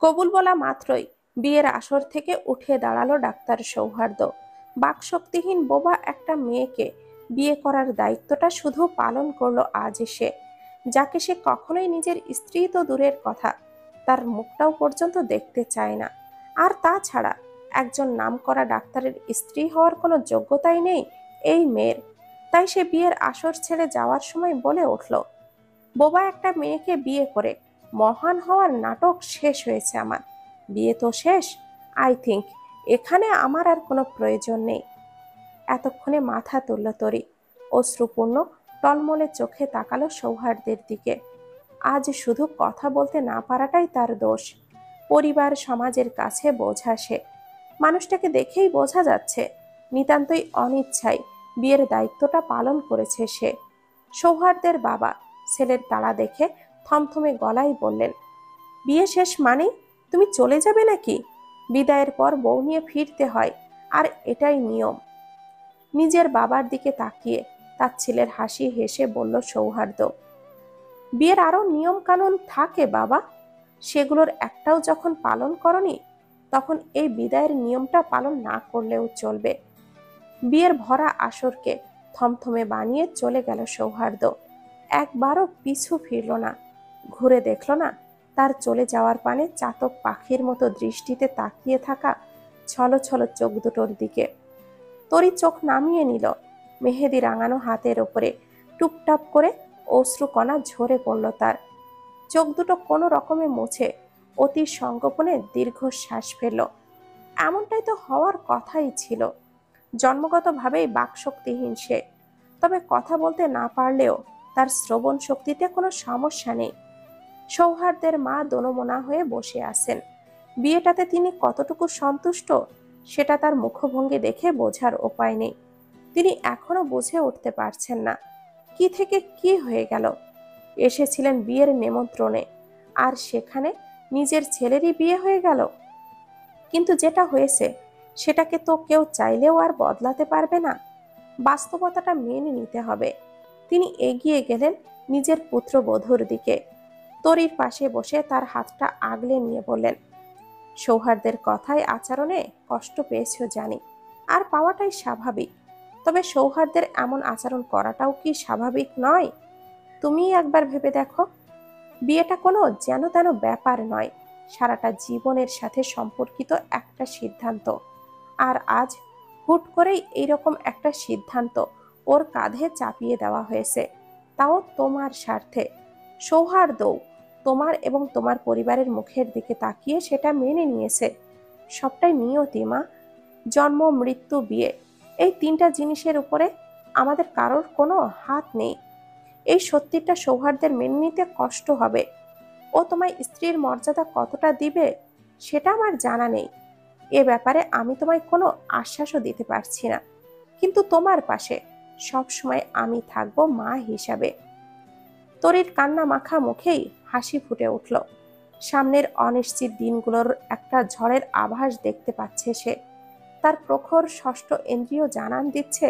কবুল বলা মাত্রই বিয়ের আসর থেকে উঠে দাঁড়ালো ডাক্তার সৌহার্দ্য। বাকশক্তিহীন বোবা একটা মেয়েকে বিয়ে করার দায়িত্বটা শুধু পালন করলো আজ সে, যাকে সে কখনোই নিজের স্ত্রী তো দূরের কথা, তার মুখটাও পর্যন্ত দেখতে চায় না। আর তাছাড়া একজন নামকরা ডাক্তারের স্ত্রী হওয়ার কোনো যোগ্যতাই নেই এই মেয়ের। তাই সে বিয়ের আসর ছেড়ে যাওয়ার সময় বলে উঠল, বোবা একটা মেয়েকে বিয়ে করে মহান হওয়ার নাটক শেষ হয়েছে আমার। বিয়ে তো শেষ, আই থিংক এখানে আমার আর কোনো প্রয়োজন নেই। এতক্ষণে মাথা তুলল তরি, অশ্রুপূর্ণ টলমলে চোখে তাকালো সৌহার্দ্যের দিকে। আজ শুধু কথা বলতে না পারাটাই তার দোষ। পরিবার সমাজের কাছে বোঝা সে। মানুষটাকে দেখেই বোঝা যাচ্ছে নিতান্তই অনিচ্ছায় বিয়ের দায়িত্বটা পালন করেছে সে। সৌহার্দ্যের বাবা ছেলের তাড়া দেখে থমথমে গলায় বললেন, বিয়ে শেষ মানে তুমি চলে যাবে নাকি? বিদায়ের পর বউ নিয়ে ফিরতে হয়, আর এটাই নিয়ম। নিজের বাবার দিকে তাকিয়ে তার ছেলের হাসি হেসে বলল সৌহার্দ্য, বিয়ের আরো নিয়ম কানুন থাকে বাবা, সেগুলোর একটাও যখন পালন করনি তখন এই বিদায়ের নিয়মটা পালন না করলেও চলবে। বিয়ের ভরা আসরকে থমথমে বানিয়ে চলে গেল সৌহার্দ্য। একবারও পিছু ফিরল না, ঘুরে দেখল না তার চলে যাওয়ার পানে চাতক পাখির মতো দৃষ্টিতে তাকিয়ে থাকা ছলো ছলো চোখ দুটোর দিকে। তরি চোখ নামিয়ে নিল। মেহেদি রাঙানো হাতের ওপরে টুপটাপ করে অশ্রুকণা ঝরে পড়ল তার। চোখ দুটো কোনো রকমে মুছে অতি সংগোপনে দীর্ঘশ্বাস ফেলল। এমনটাই তো হওয়ার কথাই ছিল। জন্মগতভাবেই বাকশক্তিহীন সে, তবে কথা বলতে না পারলেও তার শ্রবণ শক্তিতে কোনো সমস্যা নেই। সৌহার্দ্যের মা দোনমনা হয়ে বসে আছেন। বিয়েটাতে তিনি কতটুকু সন্তুষ্ট সেটা তার মুখভঙ্গি দেখে বোঝার উপায় নেই। তিনি এখনো বুঝে উঠতে পারছেন না কি থেকে কি হয়ে গেল। এসেছিলেন বিয়ের নেমন্ত্রণে, আর সেখানে নিজের ছেলেরই বিয়ে হয়ে গেল। কিন্তু যেটা হয়েছে সেটাকে তো কেউ চাইলেও আর বদলাতে পারবে না। বাস্তবতাটা মেনে নিতে হবে। তিনি এগিয়ে গেলেন নিজের পুত্রবধূর দিকে। তরির পাশে বসে তার হাতটা আগলে নিয়ে বললেন, সৌহার্দ্যের কথায় আচরণে কষ্ট পেয়েছ জানি, আর পাওয়াটাই স্বাভাবিক। তবে সৌহার্দ্যের এমন আচরণ করাটাও কি স্বাভাবিক নয়? তুমি একবার ভেবে দেখো। বিয়েটা কোনো যেন তেন ব্যাপার নয়, সারাটা জীবনের সাথে সম্পর্কিত একটা সিদ্ধান্ত। আর আজ হুট করেই এইরকম একটা সিদ্ধান্ত ওর কাঁধে চাপিয়ে দেওয়া হয়েছে, তাও তোমার স্বার্থে। সৌহার্দ্যও তোমার এবং তোমার পরিবারের মুখের দিকে তাকিয়ে সেটা মেনে নিয়েছে। সবটাই নিয়তি মা। জন্ম, মৃত্যু, বিয়ে, এই তিনটা জিনিসের উপরে আমাদের কারোর কোনো হাত নেই। এই সত্যিটা সৌহার্দ্যের মেনে নিতে কষ্ট হবে। ও তোমায় স্ত্রীর মর্যাদা কতটা দিবে সেটা আমার জানা নেই। এ ব্যাপারে আমি তোমায় কোনো আশ্বাসও দিতে পারছি না, কিন্তু তোমার পাশে সব সময় আমি থাকবো মা হিসাবে। তরির কান্না মাখা মুখেই হাসি ফুটে উঠল। সামনের অনিশ্চিত দিনগুলোর একটা ঝড়ের আভাস দেখতে পাচ্ছে সে। তার প্রখর ষষ্ঠ ইন্দ্রিয় জানান দিচ্ছে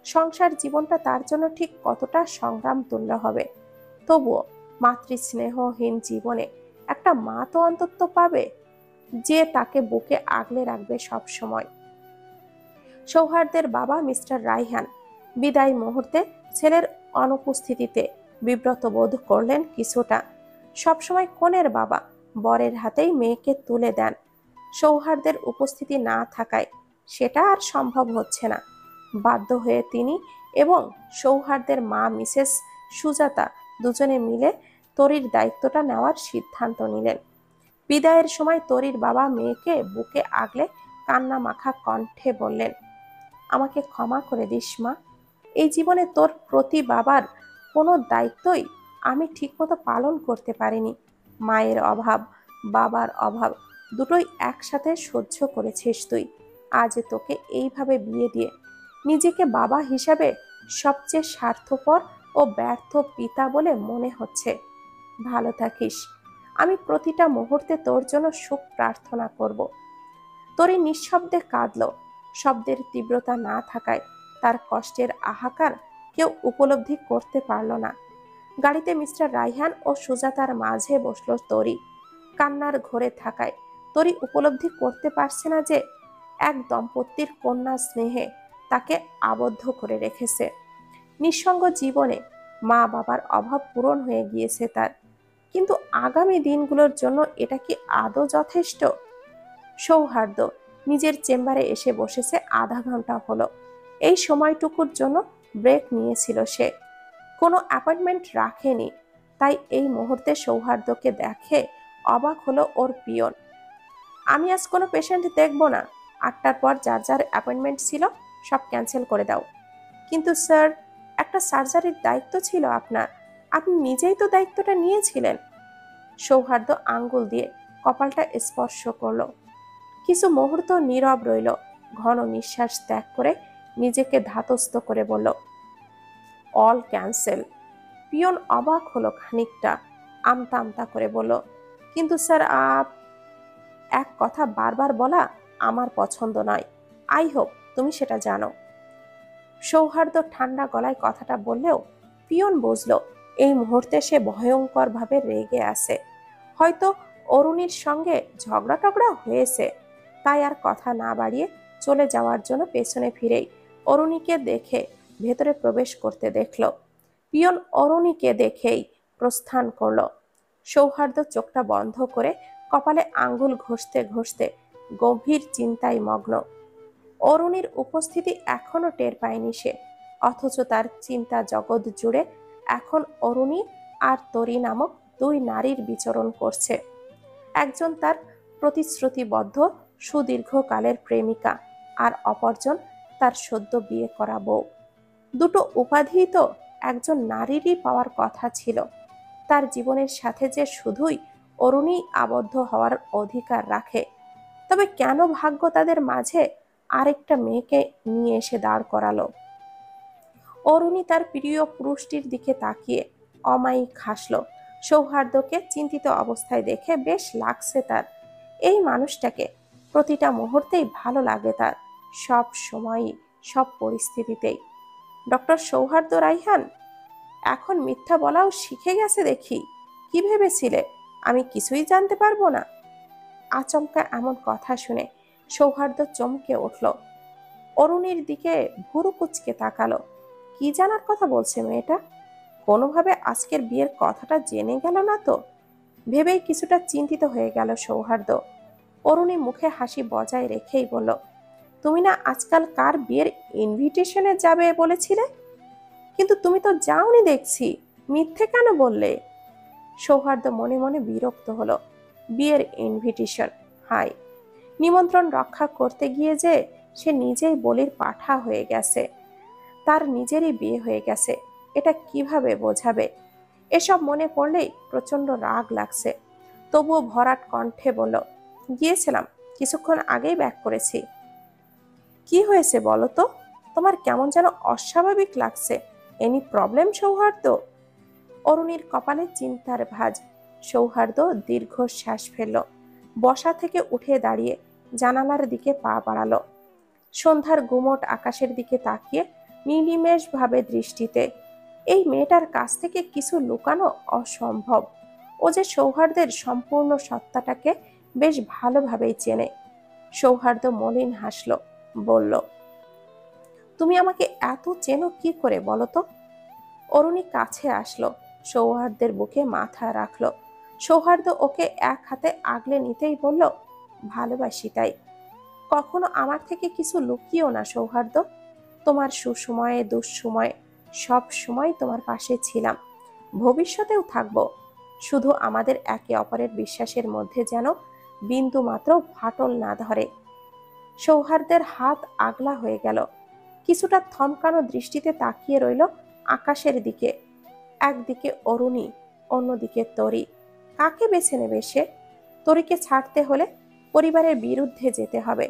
সংসার জীবনটা তার জন্য ঠিক কতটা সংগ্রাম তুল্য হবে। তবুও মাতৃস্নেহহীন জীবনে একটা মা তো অন্তত পাবে, যে তাকে বুকে আগলে রাখবে সব সময়। সৌহার্দ্যের বাবা মিস্টার রাইহান বিদায় মুহূর্তে ছেলের অনুপস্থিতিতে বিব্রত বোধ করলেন কিছুটা। সবসময় কনের বাবা বরের হাতেই মেয়েকে তুলে দেন। সৌহার্দ্যের উপস্থিতি না থাকায় সেটা আর সম্ভব হচ্ছে না। বাধ্য হয়ে তিনি এবং সৌহার্দ্যের মা মিসেস সুজাতা দুজনে মিলে তরির দায়িত্বটা নেওয়ার সিদ্ধান্ত নিলেন। বিদায়ের সময় তরির বাবা মেয়েকে বুকে আগলে কান্না মাখা কণ্ঠে বললেন, আমাকে ক্ষমা করে দিস মা। এই জীবনে তোর প্রতি বাবার কোনো দায়িত্বই আমি ঠিকমতো পালন করতে পারিনি। মায়ের অভাব, বাবার অভাব দুটোই একসাথে সহ্য করেছিস তুই। আজ তোকে এইভাবে বিয়ে দিয়ে নিজেকে বাবা হিসাবে সবচেয়ে স্বার্থপর ও ব্যর্থ পিতা বলে মনে হচ্ছে। ভালো থাকিস। আমি প্রতিটা মুহূর্তে তোর জন্য সুখ প্রার্থনা করব। তরি নিঃশব্দে কাঁদল। শব্দের তীব্রতা না থাকায় তার কষ্টের হাহাকার কেউ উপলব্ধি করতে পারল না। গাড়িতে মিস্টার রাইহান ও সুজাতার মাঝে বসল তরি। কান্নার ঘোরে থাকায় তরি উপলব্ধি করতে পারছে না যে এক দম্পতির কন্যা স্নেহে তাকে আবদ্ধ করে রেখেছে। নিঃসঙ্গ জীবনে মা বাবার অভাব পূরণ হয়ে গিয়েছে তার, কিন্তু আগামী দিনগুলোর জন্য এটা কি আদৌ যথেষ্ট? সৌহার্দ্য নিজের চেম্বারে এসে বসেছে, আধা ঘন্টা হলো। এই সময়টুকুর জন্য ব্রেক নিয়েছিল সে, কোনো অ্যাপয়েন্টমেন্ট রাখেনি। তাই এই মুহূর্তে সৌহার্দ্যকে দেখে অবাক হলো ওর পিয়ন। আমি আজ কোনো পেশেন্ট দেখব না, 8টার পর যার যার অ্যাপয়েন্টমেন্ট ছিল সব ক্যান্সেল করে দাও। কিন্তু স্যার, একটা সার্জারির দায়িত্ব ছিল আপনার, আপনি নিজেই তো দায়িত্বটা নিয়েছিলেন। সৌহার্দ্য আঙ্গুল দিয়ে কপালটা স্পর্শ করলো। কিছু মুহূর্ত নীরব রইল, ঘন নিঃশ্বাস ত্যাগ করে নিজেকে ধাতস্থ করে বলল, অল ক্যান্সেল। পিয়ন অবাক হলো খানিকটা, আমতা আমতা করে বলল, কিন্তু স্যার এক কথা বারবার বলা আমার পছন্দ নয়। আই হোপ তুমি সেটা জানো। সৌহার্দ্য ঠান্ডা গলায় কথাটা বললেও পিয়ন বুঝলো এই মুহূর্তে সে ভয়ঙ্কর ভাবে রেগে আছে। হয়তো অরুণীর সঙ্গে ঝগড়া টগড়া হয়েছে, তাই আর কথা না বাড়িয়ে চলে যাওয়ার জন্য পেছনে ফিরেই অরুণীকে দেখে ভেতরে প্রবেশ করতে দেখল। পিয়ন অরুণীকে দেখেই প্রস্থান করলো। সৌহার্দ্য চোখটা বন্ধ করে কপালে আঙ্গুল ঘষতে ঘষতে গভীর চিন্তায় মগ্ন। অরুণীর উপস্থিতি এখনো টের পায়নি সে, অথচ তার চিন্তা জগৎ জুড়ে এখন অরুণী আর তরি নামক দুই নারীর বিচরণ করছে। একজন তার প্রতিশ্রুতিবদ্ধ সুদীর্ঘকালের প্রেমিকা, আর অপরজন তার সদ্য বিয়ে করা বউ। দুটো উপাধি তো একজন নারীরই পাওয়ার কথা ছিল। তার জীবনের সাথে যে শুধুই অরুণী আবদ্ধ হওয়ার অধিকার রাখে। তবে কেন ভাগ্য তাদের মাঝে আরেকটা মেয়েকে নিয়ে এসে দাঁড় করালো? অরুণী তার প্রিয় পুরুষটির দিকে তাকিয়ে অমায়িক হাসল। সৌহার্দ্যকে চিন্তিত অবস্থায় দেখে বেশ লাগছে তার। এই মানুষটাকে প্রতিটা মুহূর্তেই ভালো লাগে তার, সব সময়ই, সব পরিস্থিতিতেই। ডক্টর সৌহার্দ্য রাইহান এখন মিথ্যা বলাও শিখে গেছে দেখি। কি ভেবেছিলে আমি কিছুই জানতে পারবো না? আচমকা এমন কথা শুনে সৌহার্দ্য চমকে উঠল। অরুণীর দিকে ভুরু কুচকে তাকালো। কি জানার কথা বলছে মেয়েটা? কোনোভাবে আজকের বিয়ের কথাটা জেনে গেল না তো? ভেবেই কিছুটা চিন্তিত হয়ে গেল সৌহার্দ্য। অরুণী মুখে হাসি বজায় রেখেই বলল, তুমি না আজকাল কার বিয়ের ইনভিটেশনে যাবে বলেছিলে? কিন্তু তুমি তো যাওনি দেখছি, মিথ্যে কেন বললে? সৌহার্দ্য মনে মনে বিরক্ত হলো। বিয়ের ইনভিটেশন? হাই, নিমন্ত্রণ রক্ষা করতে গিয়ে যে সে নিজেই বলির পাঠা হয়ে গেছে। তার নিজেরই বিয়ে হয়ে গেছে, এটা কিভাবে বোঝাবে? এসব মনে পড়লেই প্রচন্ড রাগ লাগছে। তবুও ভরাট কণ্ঠে বলল, গিয়েছিলাম, কিছুক্ষণ আগেই ব্যাক করেছি। কি হয়েছে বলো তো? তোমার কেমন যেন অস্বাভাবিক লাগছে। এনি প্রবলেম সৌহার্দ্য? অরুণীর কপালে চিন্তার ভাঁজ। সৌহার্দ্য দীর্ঘশ্বাস ফেলল। বসা থেকে উঠে দাঁড়িয়ে জানালার দিকে পা বাড়ালো। সন্ধ্যার গুমট আকাশের দিকে তাকিয়ে নির্নিমেষ ভাবে দৃষ্টিতে, এই মেয়েটার কাছ থেকে কিছু লুকানো অসম্ভব। ও যে সৌহার্দ্যের সম্পূর্ণ সত্তাটাকে বেশ ভালোভাবেই চেনে। সৌহার্দ্য মলিন হাসল, বলল, তুমি আমাকে এত চেনো কি করে বলো তো? অরুণী কাছে আসলো, সৌহার্দ্যের বুকে মাথা রাখলো। সৌহার্দ্য ওকে এক হাতে আগলে নিতেই বলল, ভালোবাসি তাই। কখনো আমার থেকে কিছু লুকিও না সৌহার্দ্য। তোমার সুসময়ে দুঃসময়ে সব সময় তোমার পাশে ছিলাম, ভবিষ্যতেও থাকবো। শুধু আমাদের একে অপরের বিশ্বাসের মধ্যে যেন বিন্দু মাত্র ফাটল না ধরে। সৌহার্দ্যের হাত আগলা হয়ে গেল। কিছুটা থমকানো দৃষ্টিতে তাকিয়ে রইল আকাশের দিকে। একদিকে অরুণী, অন্যদিকে তরি। কাকে বেছে নেবে সে? তরিকে ছাড়তে হলে পরিবারের বিরুদ্ধে যেতে হবে,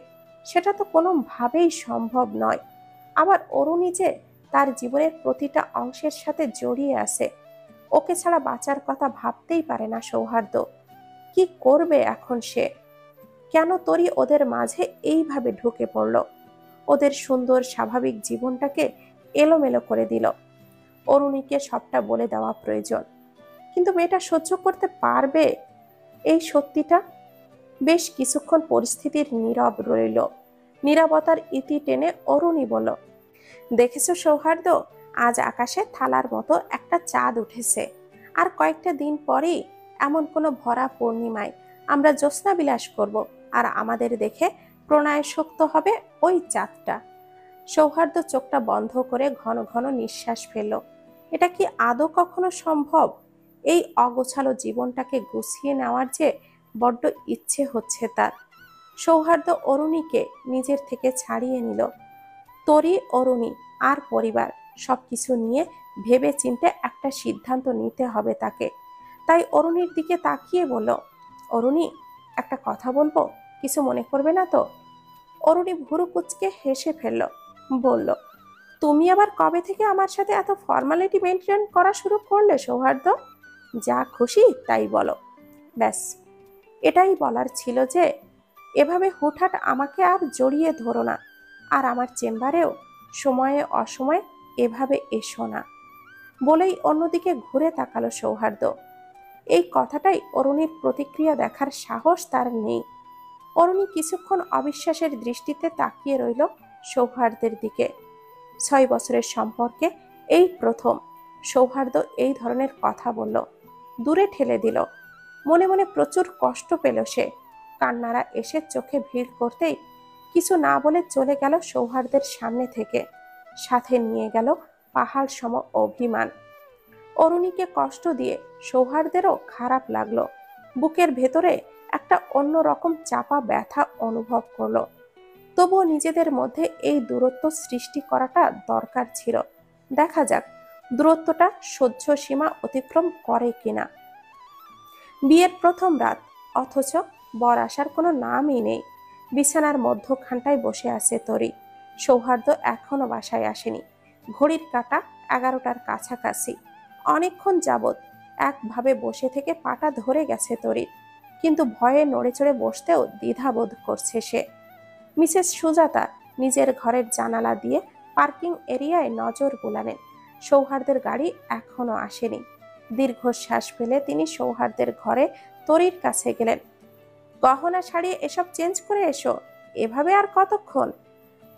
সেটা তো কোনোভাবেই সম্ভব নয়। আবার অরুণী যে তার জীবনের প্রতিটা অংশের সাথে জড়িয়ে আছে, ওকে ছাড়া বাঁচার কথা ভাবতেই পারে না সৌহার্দ্য। কি করবে এখন সে? কেন তরি ওদের মাঝে এইভাবে ঢুকে পড়ল? ওদের সুন্দর স্বাভাবিক জীবনটাকে এলোমেলো করে দিল। অরুণীকে সবটা বলে দেওয়া প্রয়োজন, কিন্তু মেয়েটা সহ্য করতে পারবে? এই সত্যিটা। বেশ কিছুক্ষণ পরিস্থিতির নীরব রইল। নীরবতার ইতি টেনে অরুণী বলল, দেখেছো সৌহার্দ্য, আজ আকাশে থালার মতো একটা চাঁদ উঠেছে। আর কয়েকটা দিন পরেই এমন কোনো ভরা পূর্ণিমায় আমরা জ্যোৎস্না বিলাস করব, আর আমাদের দেখে প্রণয়শক্ত হবে ওই চাঁদটা। সৌহার্দ্য চোখটা বন্ধ করে ঘন ঘন নিঃশ্বাস ফেলল। এটা কি আদৌ কখনো সম্ভব? এই অগোছালো জীবনটাকে গুছিয়ে নেওয়ার যে বড্ড ইচ্ছে হচ্ছে তার। সৌহার্দ্য অরুণীকে নিজের থেকে ছাড়িয়ে নিল। তরি, অরুণী আর পরিবার সবকিছু নিয়ে ভেবে চিন্তে একটা সিদ্ধান্ত নিতে হবে তাকে। তাই অরুণীর দিকে তাকিয়ে বলল, অরুণী, একটা কথা বলবো, কিছু মনে করবে না তো? অরুণী ভুরু কুঁচকে হেসে ফেলল, বলল, তুমি আবার কবে থেকে আমার সাথে এত ফর্মালিটি মেনটেন করা শুরু করলে সৌহার্দ্য? যা খুশি তাই বলো। ব্যাস, এটাই বলার ছিল যে এভাবে হুটহাট আমাকে আর জড়িয়ে ধরো না, আর আমার চেম্বারেও সময়ে অসময়ে এভাবে এসো না। বলেই অন্যদিকে ঘুরে তাকালো সৌহার্দ্য। এই কথাটাই অরুণীর প্রতিক্রিয়া দেখার সাহস তার নেই। অরুণী কিছুক্ষণ অবিশ্বাসের দৃষ্টিতে তাকিয়ে রইল সৌহার্দ্যের দিকে। 6 বছরের সম্পর্কে এই প্রথম সৌহার্দ্য এই ধরনের কথা বলল। দূরে ঠেলে দিল। মনে মনে প্রচুর কষ্ট পেল সে। কান্নারা এসে চোখে ভিড় করতেই কিছু না বলে চলে গেল সৌহার্দ্যের সামনে থেকে। সাথে নিয়ে গেল পাহাড় সম অভিমান। অরুণীকে কষ্ট দিয়ে সৌহার্দ্যেরও খারাপ লাগলো। বুকের ভেতরে একটা অন্যরকম চাপা ব্যথা অনুভব করলো। তবুও নিজেদের মধ্যে এই দূরত্ব সৃষ্টি করাটা দরকার ছিল। দেখা যাক দূরত্বটা সহ্য সীমা অতিক্রম করে কিনা। বিয়ের প্রথম রাত, অথচ বর আসার কোনো নামই নেই। বিছানার মধ্যখানটায় বসে আছে তরি। সৌহার্দ্য এখনো বাসায় আসেনি। ঘড়ির কাঁটা 11টার কাছাকাছি। অনেকক্ষণ যাবৎ একভাবে বসে থেকে পাটা ধরে গেছে তরির, কিন্তু ভয়ে নড়ে চড়ে বসতেও দ্বিধাবোধ করছে সে। মিসেস সুজাতা নিজের ঘরের জানালা দিয়ে পার্কিং এরিয়ায় নজর বুলালেন। সৌহার্দ্যের গাড়ি এখনো আসেনি। দীর্ঘশ্বাস ফেলে তিনি সৌহার্দ্যের ঘরে তরির কাছে গেলেন। গহনা ছাড়িয়ে এসব চেঞ্জ করে এসো, এভাবে আর কতক্ষণ?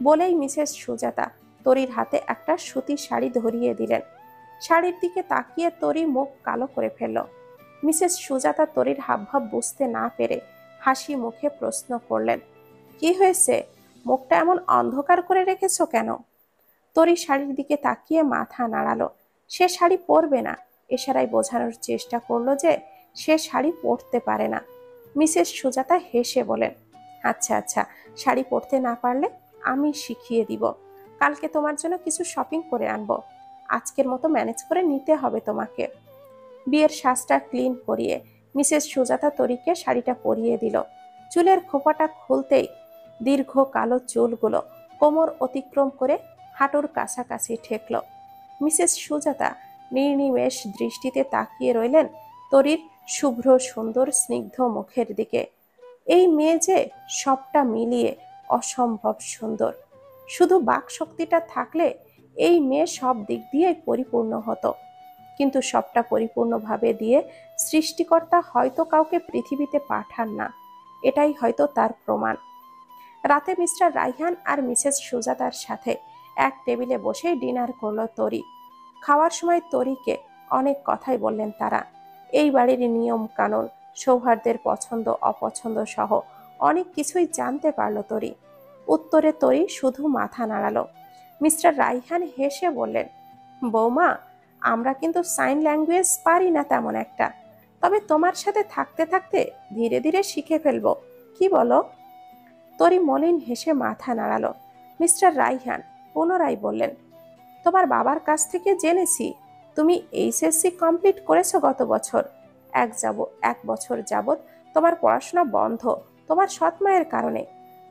বলেই মিসেস সুজাতা তরির হাতে একটা সুতি শাড়ি ধরিয়ে দিলেন। শাড়ির দিকে তাকিয়ে তরি মুখ কালো করে ফেলল। মিসেস সুজাতা তরির হাবভাব বুঝতে না পেরে হাসি মুখে প্রশ্ন করলেন, কি হয়েছে? মুখটা এমন অন্ধকার করে রেখেছো কেন? তরি শাড়ির দিকে তাকিয়ে মাথা নাড়ালো। সে শাড়ি পরবে না। ইশারায় বোঝানোর চেষ্টা করলো যে সে শাড়ি পরতে পারে না। মিসেস সুজাতা হেসে বলেন, আচ্ছা আচ্ছা, শাড়ি পরতে না পারলে আমি শিখিয়ে দিব। কালকে তোমার জন্য কিছু শপিং করে আনবো। আজকের মতো ম্যানেজ করে নিতে হবে তোমাকে। বিয়ের সাজটা ক্লিন করিয়ে মিসেস সুজাতা তরিকে শাড়িটা পরিয়ে দিল। চুলের খোপাটা খুলতেই দীর্ঘ কালো চুলগুলো কোমর অতিক্রম করে হাঁটুর কাছাকাছি ঠেকল। মিসেস সুজাতা নির্নিমেষ দৃষ্টিতে তাকিয়ে রইলেন তরির শুভ্র সুন্দর স্নিগ্ধ মুখের দিকে। এই মেয়ে যে সবটা মিলিয়ে অসম্ভব সুন্দর। শুধু বাকশক্তিটা থাকলে এই মেয়ে সব দিক দিয়েই পরিপূর্ণ হতো। কিন্তু সবটা পরিপূর্ণভাবে দিয়ে সৃষ্টিকর্তা হয়তো কাউকে পৃথিবীতে পাঠান না, এটাই হয়তো তার প্রমাণ। রাতে মিস্টার রাইহান আর মিসেস সুজাতার সাথে এক টেবিলে বসে ডিনার করলো তরি। খাওয়ার সময় তরিকে অনেক কথাই বললেন তারা। এই বাড়ির নিয়ম কানুন, সৌহার্দ্যের পছন্দ অপছন্দ সহ অনেক কিছুই জানতে পারল তরি। উত্তরে তরি শুধু মাথা নাড়ালো। মিস্টার রাইহান হেসে বললেন, বৌমা, আমরা কিন্তু সাইন ল্যাঙ্গুয়েজ পারি না তেমন একটা, তবে তোমার সাথে থাকতে থাকতে ধীরে ধীরে শিখে ফেলবো, কি বলো? তরি মলিন হেসে মাথা নাড়ালো। মিস্টার রাইহান পুনরায় বললেন, তোমার বাবার কাছ থেকে জেনেছি তুমি এইচএসসি কমপ্লিট করেছো গত বছর। 1 বছর যাবৎ তোমার পড়াশোনা বন্ধ তোমার সৎ মায়ের কারণে।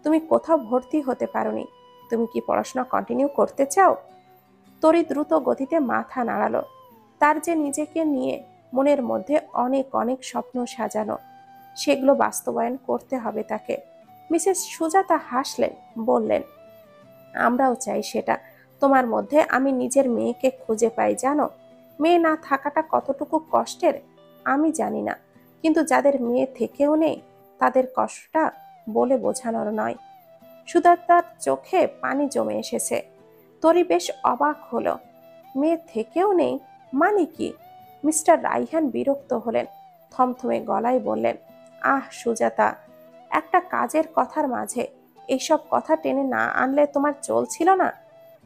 তুমি কোথাও ভর্তি হতে পারোনি। তুমি কি পড়াশোনা কন্টিনিউ করতে চাও? তরি দ্রুত গতিতে মাথা নাড়ালো। তার যে নিজেকে নিয়ে মনের মধ্যে অনেক অনেক স্বপ্ন সাজানো, সেগুলো বাস্তবায়ন করতে হবে তাকে। মিসেস সুজাতা হাসলেন, বললেন, আমরাও চাই সেটা। তোমার মধ্যে আমি নিজের মেয়েকে খুঁজে পাই জানো। মেয়ে না থাকাটা কতটুকু কষ্টের আমি জানি না, কিন্তু যাদের মেয়ে থেকেও নেই তাদের কষ্টটা বলে বোঝানোর নয়। সুজাতার চোখে পানি জমে এসেছে। তরি বেশ অবাক হলো। মেয়ে থেকেও নেই মানে কি? মিস্টার রাইহান বিরক্ত হলেন, থমথমে গলায় বললেন, আহ সুজাতা, একটা কাজের কথার মাঝে এইসব কথা টেনে না আনলে তোমার চলছিল না?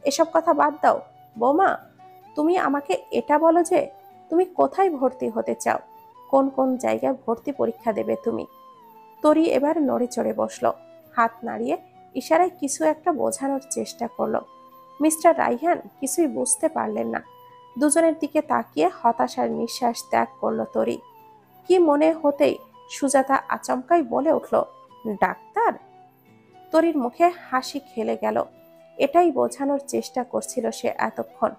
এসব কথা বাদ দাও বৌমা, তুমি আমাকে এটা বলো যে তুমি কোথায় ভর্তি হতে চাও, কোন কোন জায়গায় ভর্তি পরীক্ষা দেবে তুমি? তরি এবার নড়ে চড়ে বসলো, হাত নাড়িয়ে ইশারায় কিছু একটা বোঝানোর চেষ্টা করলো। মিস্টার রাইহান কিছুই বুঝতে পারলেন না। দুজনের দিকে তাকিয়ে হতাশার নিঃশ্বাস ত্যাগ করলো তরি। কি মনে হতেই সুজাতা আচমকাই বলে উঠল, ডাক্তার? তরির মুখে হাসি খেলে গেল। এটাই বোঝানোর চেষ্টা করছিল সে এতক্ষণ।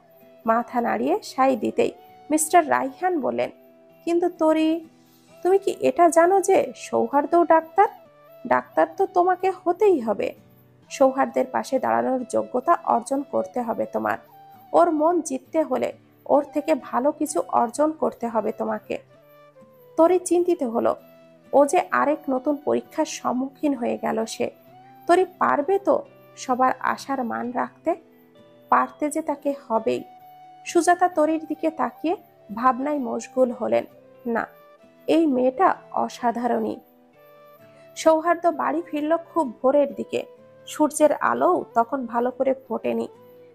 মাথা নাড়িয়ে সাই দিতেই মিস্টার রাইহান বললেন, কিন্তু তরি, তুমি কি এটা জানো যে সৌহার্দ্যও ডাক্তার? ডাক্তার তো তোমাকে হতেই হবে। সৌহার্দ্যের পাশে দাঁড়ানোর যোগ্যতা অর্জন করতে হবে তোমার। ওর মন জিততে হলে ওর থেকে ভালো কিছু অর্জন করতে হবে তোমাকে। তরি চিন্তিত হলো, ও যে আরেক নতুন পরীক্ষার সম্মুখীন হয়ে গেল সে। তরি পারবে তো সবার আশার মান রাখতে? পারতে যে তাকে হবেই। সুজাতা তরির দিকে তাকিয়ে ভাবনায় মশগুল হলেন। না, এই মেয়েটা অসাধারণই। সৌহার্দ্য বাড়ি ফিরল খুব ভোরের দিকে। সূর্যের আলোও তখন ভালো করে ফোটেনি।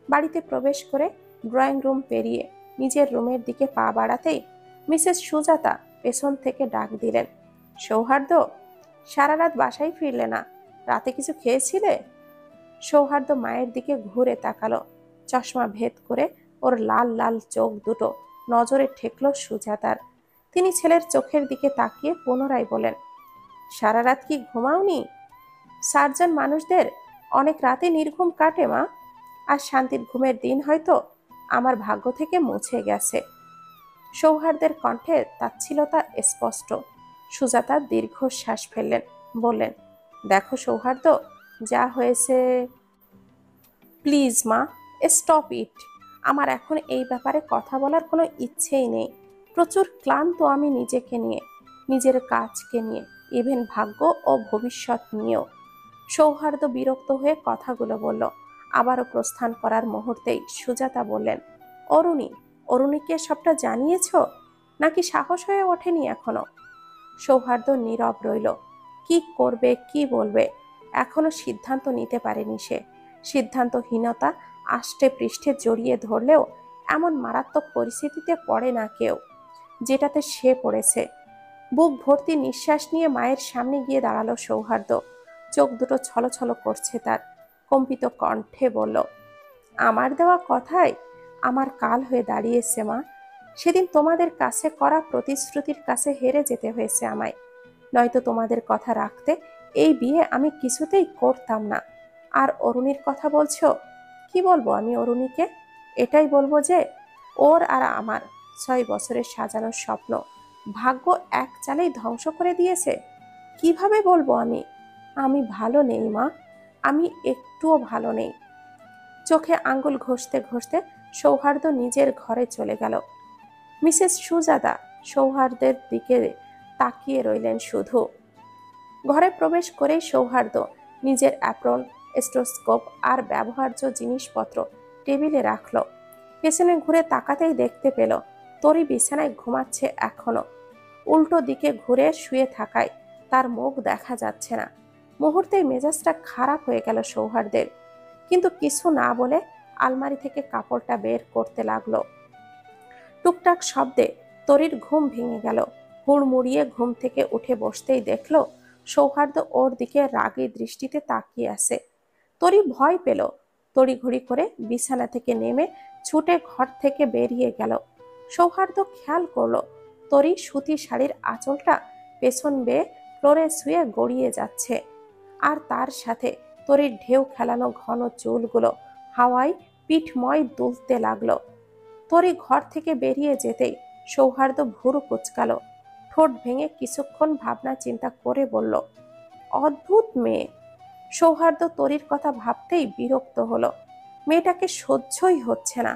বাড়িতে প্রবেশ করে ড্রয়িং রুম পেরিয়ে নিজের রুমের দিকে পা বাড়াতেই মিসেস সুজাতা পেছন থেকে ডাক দিলেন, সৌহার্দ্য, সারা রাত বাসায় ফিরলে না, রাতে কিছু খেয়েছিলে? সৌহার্দ্য মায়ের দিকে ঘুরে তাকালো। চশমা ভেদ করে ওর লাল লাল চোখ দুটো নজরে ঠেকল সুজাতার। তিনি ছেলের চোখের দিকে তাকিয়ে পুনরায় বলেন, সারা রাত কি ঘুমাওনি? সার্জন মানুষদের অনেক রাতে নির্ঘুম কাটে মা। আর শান্তির ঘুমের দিন হয়তো আমার ভাগ্য থেকে মুছে গেছে। সৌহার্দ্যের কণ্ঠে তাচ্ছিলতা স্পষ্ট। সুজাতা দীর্ঘশ্বাস ফেললেন, বললেন, দেখো সৌহার্দ্য, যা হয়েছে। প্লিজ মা, স্টপ ইট। আমার এখন এই ব্যাপারে কথা বলার কোনো ইচ্ছেই নেই। প্রচুর ক্লান্ত আমি নিজেকে নিয়ে, নিজের কাজকে নিয়ে, ইভেন ভাগ্য ও ভবিষ্যৎ নিয়েও। সৌহার্দ্য বিরক্ত হয়ে কথাগুলো বলল। আবারও প্রস্থান করার মুহূর্তেই সুজাতা বললেন, অরুণী, অরুণীকে সবটা জানিয়েছ নাকি সাহস হয়ে ওঠেনি এখনো? সৌহার্দ্য নীরব রইল। কি করবে, কি বলবে, এখনো সিদ্ধান্ত নিতে পারেনি সে। সিদ্ধান্তহীনতা আষ্টে পৃষ্ঠে জড়িয়ে ধরলেও এমন মারাত্মক পরিস্থিতিতে পড়ে না কেউ, যেটাতে সে পড়েছে। বুক ভর্তি নিঃশ্বাস নিয়ে মায়ের সামনে গিয়ে দাঁড়ালো সৌহার্দ্য। চোখ দুটো ছলছল করছে তার। কম্পিত কণ্ঠে বলল, আমার দেওয়া কথায় আমার কাল হয়ে দাঁড়িয়েছে মা। সেদিন তোমাদের কাছে করা প্রতিশ্রুতির কাছে হেরে যেতে হয়েছে আমায়। নয়তো তোমাদের কথা রাখতে এই বিয়ে আমি কিছুতেই করতাম না। আর অরুণীর কথা বলছো, কি বলবো আমি অরুণীকে? এটাই বলবো যে ওর আর আমার 6 বছরের সাজানো স্বপ্ন ভাগ্য এক চালেই ধ্বংস করে দিয়েছে। কিভাবে বলবো আমি? আমি ভালো নেই মা, আমি একটুও ভালো নেই। চোখে আঙ্গুল ঘষতে ঘষতে সৌহার্দ্য নিজের ঘরে চলে গেল। মিসেস সুজাতা সৌহার্দ্যের দিকে তাকিয়ে রইলেন শুধু। ঘরে প্রবেশ করেই সৌহার্দ্য নিজের অ্যাপ্রন, স্টেথোস্কোপ আর ব্যবহার্য জিনিসপত্র টেবিলে রাখল। পেছনে ঘুরে তাকাতেই দেখতে পেল তরি বিছানায় ঘুমাচ্ছে এখনো। উল্টো দিকে ঘুরে শুয়ে থাকায় তার মুখ দেখা যাচ্ছে না। মুহূর্তেই মেজাজটা খারাপ হয়ে গেল সৌহার্দ্যের, কিন্তু কিছু না বলে আলমারি থেকে কাপড়টা বের করতে লাগলো। টুকটাক শব্দে তরির ঘুম ভেঙে গেল। হুড়মুড়িয়ে ঘুম থেকে উঠে বসতেই দেখল সৌহার্দ্য ওর দিকে রাগী দৃষ্টিতে তাকিয়ে আছে। তরি ভয় পেল। তড়িঘড়ি করে বিছানা থেকে নেমে ছুটে ঘর থেকে বেরিয়ে গেল। সৌহার্দ্য খেয়াল করলো তরি সুতি শাড়ির আঁচলটা পেছন বেয়ে ফ্লোরে শুয়ে গড়িয়ে যাচ্ছে, আর তার সাথে তরির ঢেউ খেলানো ঘন চুলগুলো হাওয়ায় পিঠময় দুলতে লাগলো। তরি ঘর থেকে বেরিয়ে যেতেই সৌহার্দ্য ভুরু কুচকালো। ঠোঁট ভেঙে কিছুক্ষণ ভাবনা চিন্তা করে বলল, অদ্ভুত মেয়ে। সৌহার্দ্য তরির কথা ভাবতেই বিরক্ত হলো। মেয়েটাকে সহ্যই হচ্ছে না।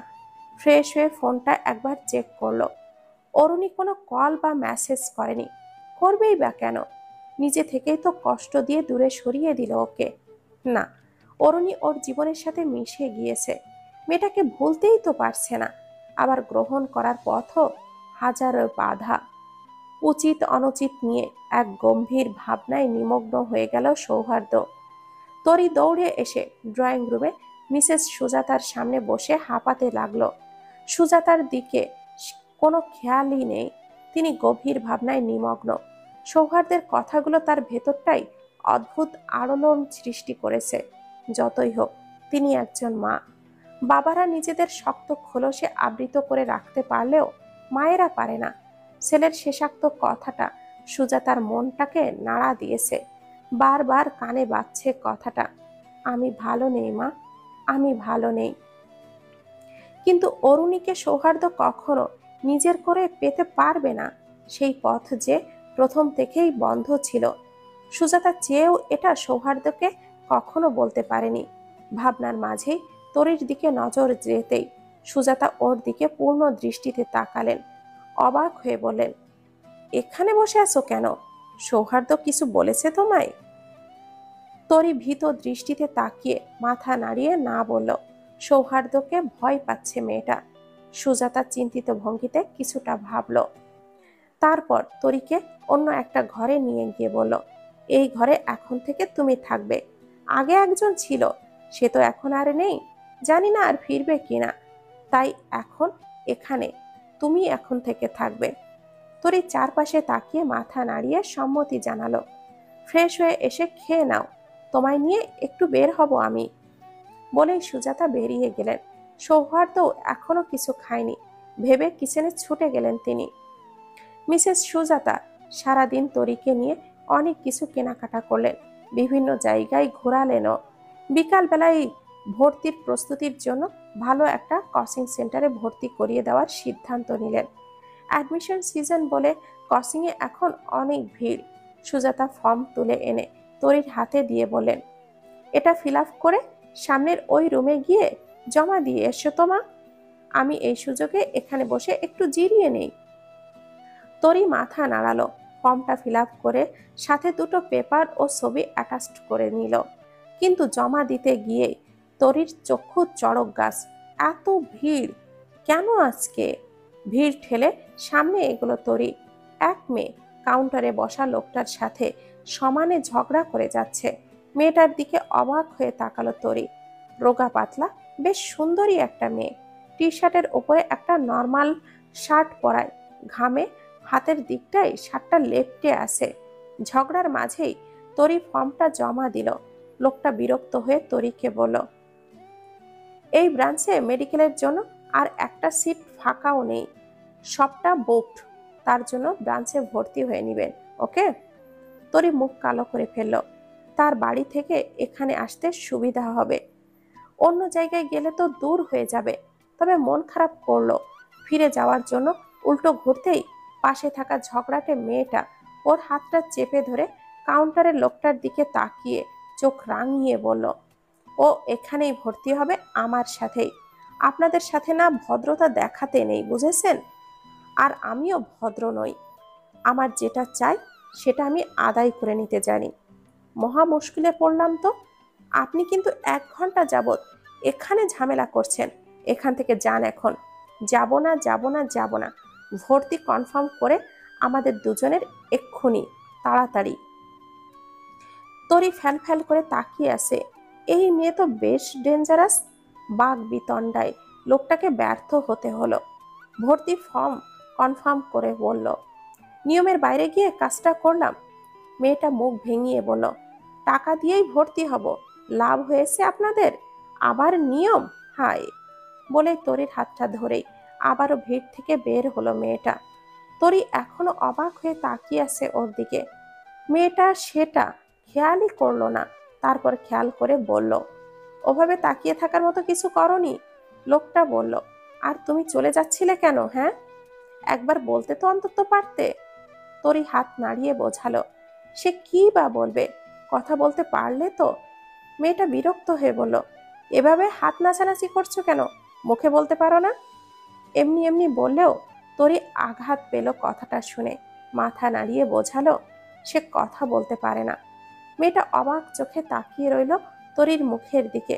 ফ্রেশ হয়ে ফোনটা একবার চেক করলো। অরুণী কোনো কল বা মেসেজ করেনি। করবেই বা কেন? নিজে থেকেই তো কষ্ট দিয়ে দূরে সরিয়ে দিল ওকে। না, অরুণী ওর জীবনের সাথে মিশে গিয়েছে, মেয়েটাকে ভুলতেই তো পারছে না। আবার গ্রহণ করার পথও হাজারো বাধা। উচিত অনুচিত নিয়ে এক গম্ভীর ভাবনায় নিমগ্ন হয়ে গেল সৌহার্দ্য। তরি দৌড়ে এসে ড্রয়িং রুমে মিসেস সুজাতার সামনে বসে হাঁপাতে লাগলো। সুজাতার দিকে কোনো খেয়ালই নেই, তিনি গভীর ভাবনায় নিমগ্ন। সৌহার্দ্যের কথাগুলো তার ভেতরটাই অদ্ভুত আলোড়ন সৃষ্টি করেছে। যতই হোক, তিনি একজন মা। বাবারা নিজেদের শক্ত খোলসে আবৃত করে রাখতে পারলেও মায়েরা পারে না। ছেলের শেষাক্ত কথাটা সুজাতার মনটাকে নাড়া দিয়েছে। বারবার কানে বাজছে কথাটা, আমি ভালো নেই মা, আমি ভালো নেই। কিন্তু অরুণীকে সৌহার্দ্য কখনো নিজের করে পেতে পারবে না। সেই পথ যে প্রথম থেকেই বন্ধ ছিল। সুজাতা চেয়েও এটা সৌহার্দ্যকে কখনো বলতে পারেনি। ভাবনার মাঝেই তরির দিকে নজর যেতেই সুজাতা ওর দিকে পূর্ণ দৃষ্টিতে তাকালেন। অবাক হয়ে বললেন, এখানে বসে আছো কেন? সৌহার্দ্য কিছু বলেছে তোমায়? তরি ভীত দৃষ্টিতে তাকিয়ে মাথা নাড়িয়ে না বলল। সৌহার্দ্যকে ভয় পাচ্ছে মেয়েটা। সুজাতা চিন্তিত ভঙ্গিতে কিছুটা ভাবল। তারপর তরিকে অন্য একটা ঘরে নিয়ে গিয়ে বলল, এই ঘরে এখন থেকে তুমি থাকবে। আগে একজন ছিল, সে তো এখন আর নেই, জানি না আর ফিরবে কিনা, তাই এখন এখানে তুমি এখন থেকে থাকবে। তরি চারপাশে তাকিয়ে মাথা নাড়িয়ে সম্মতি জানালো। ফ্রেশ হয়ে এসে খেয়ে নাও, তোমায় নিয়ে একটু বের হব আমি। বলেই সুজাতা বেরিয়ে গেলেন। সৌহার্দ্য এখনো কিছু খায়নি ভেবে কিচেনে ছুটে গেলেন তিনি। মিসেস সুজাতা সারাদিন তরিকে নিয়ে অনেক কিছু কেনাকাটা করলেন, বিভিন্ন জায়গায় ঘোরালেনও। বিকালবেলায় ভর্তির প্রস্তুতির জন্য ভালো একটা কোচিং সেন্টারে ভর্তি করিয়ে দেওয়ার সিদ্ধান্ত নিলেন। অ্যাডমিশন সিজন বলে কোচিংয়ে এখন অনেক ভিড়। সুজাতা ফর্ম তুলে এনে তরির হাতে দিয়ে বললেন, এটা ফিল আপ করে সামনের ওই রুমে গিয়ে জমা দিয়ে এসো তো মা, আমি এই সুযোগে এখানে বসে একটু জিরিয়ে নেই। তরি মাথা নাড়ালো, ফর্মটা ফিল আপ করে সাথে দুটো পেপার ও ছবি অ্যাটাচড করে নিল। কিন্তু জমা দিতে গিয়ে তরির চক্ষু চড়ক গাছ। এত ভিড় কেন আজকে? ভিড় ঠেলে সামনে এগুলো তরি। এক মেয়ে কাউন্টারে বসা লোকটার সাথে সমানে ঝগড়া করে যাচ্ছে। মেয়েটার দিকে অবাক হয়ে তাকালো তরি। রোগা পাতলা, বেশ সুন্দরী একটা মেয়ে। টি শার্টের ওপরে একটা নর্মাল শার্ট পরায়, ঘামে হাতের দিকটায় শার্টটা লেপ্টে আছে। ঝগড়ার মাঝেই তরি ফর্মটা জমা দিল। লোকটা বিরক্ত হয়ে তরিকে বলল, এই ব্রাঞ্চে মেডিকেলের জন্য আর একটা সিট ফাঁকাও নেই, সবটা বুকড, তার জন্য ব্রাঞ্চে ভর্তি হয়ে নেবেন, ওকে? তরি মুখ কালো করে ফেলল। তার বাড়ি থেকে এখানে আসতে সুবিধা হবে, অন্য জায়গায় গেলে তো দূর হয়ে যাবে। তবে মন খারাপ করলো। ফিরে যাওয়ার জন্য উল্টো ঘুরতেই পাশে থাকা ঝগড়াটে মেয়েটা ওর হাতটা চেপে ধরে কাউন্টারের লোকটার দিকে তাকিয়ে চোখ রাঙিয়ে বলল, ও এখানেই ভর্তি হবে আমার সাথেই। আপনাদের সাথে না ভদ্রতা দেখাতে নেই, বুঝেছেন? আর আমিও ভদ্র নই। আমার যেটা চাই সেটা আমি আদায় করে নিতে জানি। মহা মুশকিলে পড়লাম তো। আপনি কিন্তু 1 ঘন্টা যাবত এখানে ঝামেলা করছেন। এখান থেকে যান এখন। যাব না, যাব না, যাব না। ভর্তি কনফার্ম করে আমাদের দুজনের এক্ষুনি, তাড়াতাড়ি। তরি ফ্যাল ফ্যাল করে তাকিয়ে আছে। এই মেয়ে তো বেশ ডেঞ্জারাস। বাঘ বিতণ্ডায় লোকটাকে ব্যর্থ হতে হলো। ভর্তি ফর্ম কনফার্ম করে বলল, নিয়মের বাইরে গিয়ে কাজটা করলাম। মেয়েটা মুখ ভেঙিয়ে বলল, টাকা দিয়েই ভর্তি হব, লাভ হয়েছে আপনাদের, আবার নিয়ম, হায়। বলে তরির হাতটা ধরেই আবারও ভিড় থেকে বের হলো মেয়েটা। তরি এখনো অবাক হয়ে তাকিয়ে আছে ওর দিকে। মেয়েটা সেটা খেয়ালই করলো না। তারপর খেয়াল করে বলল, ওভাবে তাকিয়ে থাকার মতো কিছু করনি। লোকটা বলল, আর তুমি চলে যাচ্ছিলে কেন? হ্যাঁ, একবার বলতে তো অন্তত পারতে। তরি হাত নাড়িয়ে বোঝালো, সে কি বা বলবে, কথা বলতে পারলে তো। মেয়েটা বিরক্ত হয়ে বলল, এভাবে হাত নাচানাচি করছো কেন? মুখে বলতে পারো না? এমনি এমনি বললেও তরি আঘাত পেল কথাটা শুনে। মাথা নাড়িয়ে বোঝালো সে কথা বলতে পারে না। মেয়েটা অবাক চোখে তাকিয়ে রইল তরির মুখের দিকে।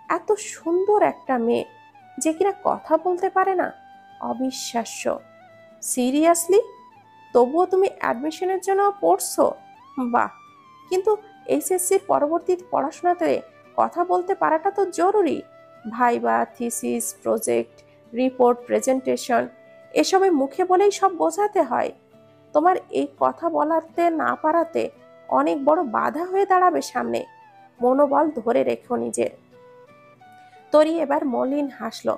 এত সুন্দর একটা মেয়ে যে কিনা কথা বলতে পারে না, অবিশ্বাস্য। সিরিয়াসলি? তবুও তুমি অ্যাডমিশনের জন্য পড়ছো? বাহ! কিন্তু এইচএসসির পরবর্তী পড়াশোনাতে কথা বলতে পারাটা তো জরুরি। Viva, thesis, project, report, presentation, এসবে মুখে বলেই সব বোঝাতে হয়। তোমার এই কথা বলাতে না পারাতে অনেক বড় বাধা হয়ে দাঁড়াবে সামনে। মনোবল ধরে রেখো নিজের। তরি এবার মলিন হাসল।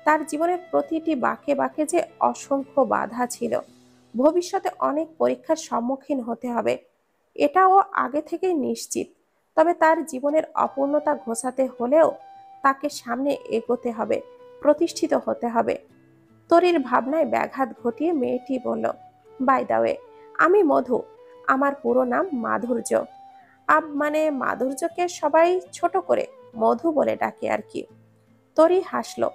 তার জীবনের প্রতিটি বাঁকে বাঁকে যে অসংখ্য বাধা ছিল, ভবিষ্যতে অনেক পরীক্ষার সম্মুখীন হতে হবে, এটাও আগে থেকেই নিশ্চিত। তবে তার জীবনের অপূর্ণতা ঘোচাতে হলেও তাকে সামনে এগোতে হবে, প্রতিষ্ঠিত হতে হবে। তরির ভাবনায় ব্যাঘাত ঘটিয়ে মেয়েটি বলল, বাই দা ওয়ে, আমি মধু। আমার পুরো নাম মাধুর্য। মানে মাধুর্যকে সবাই ছোট করে মধু বলে ডাকে আর কি। তরি হাসলো।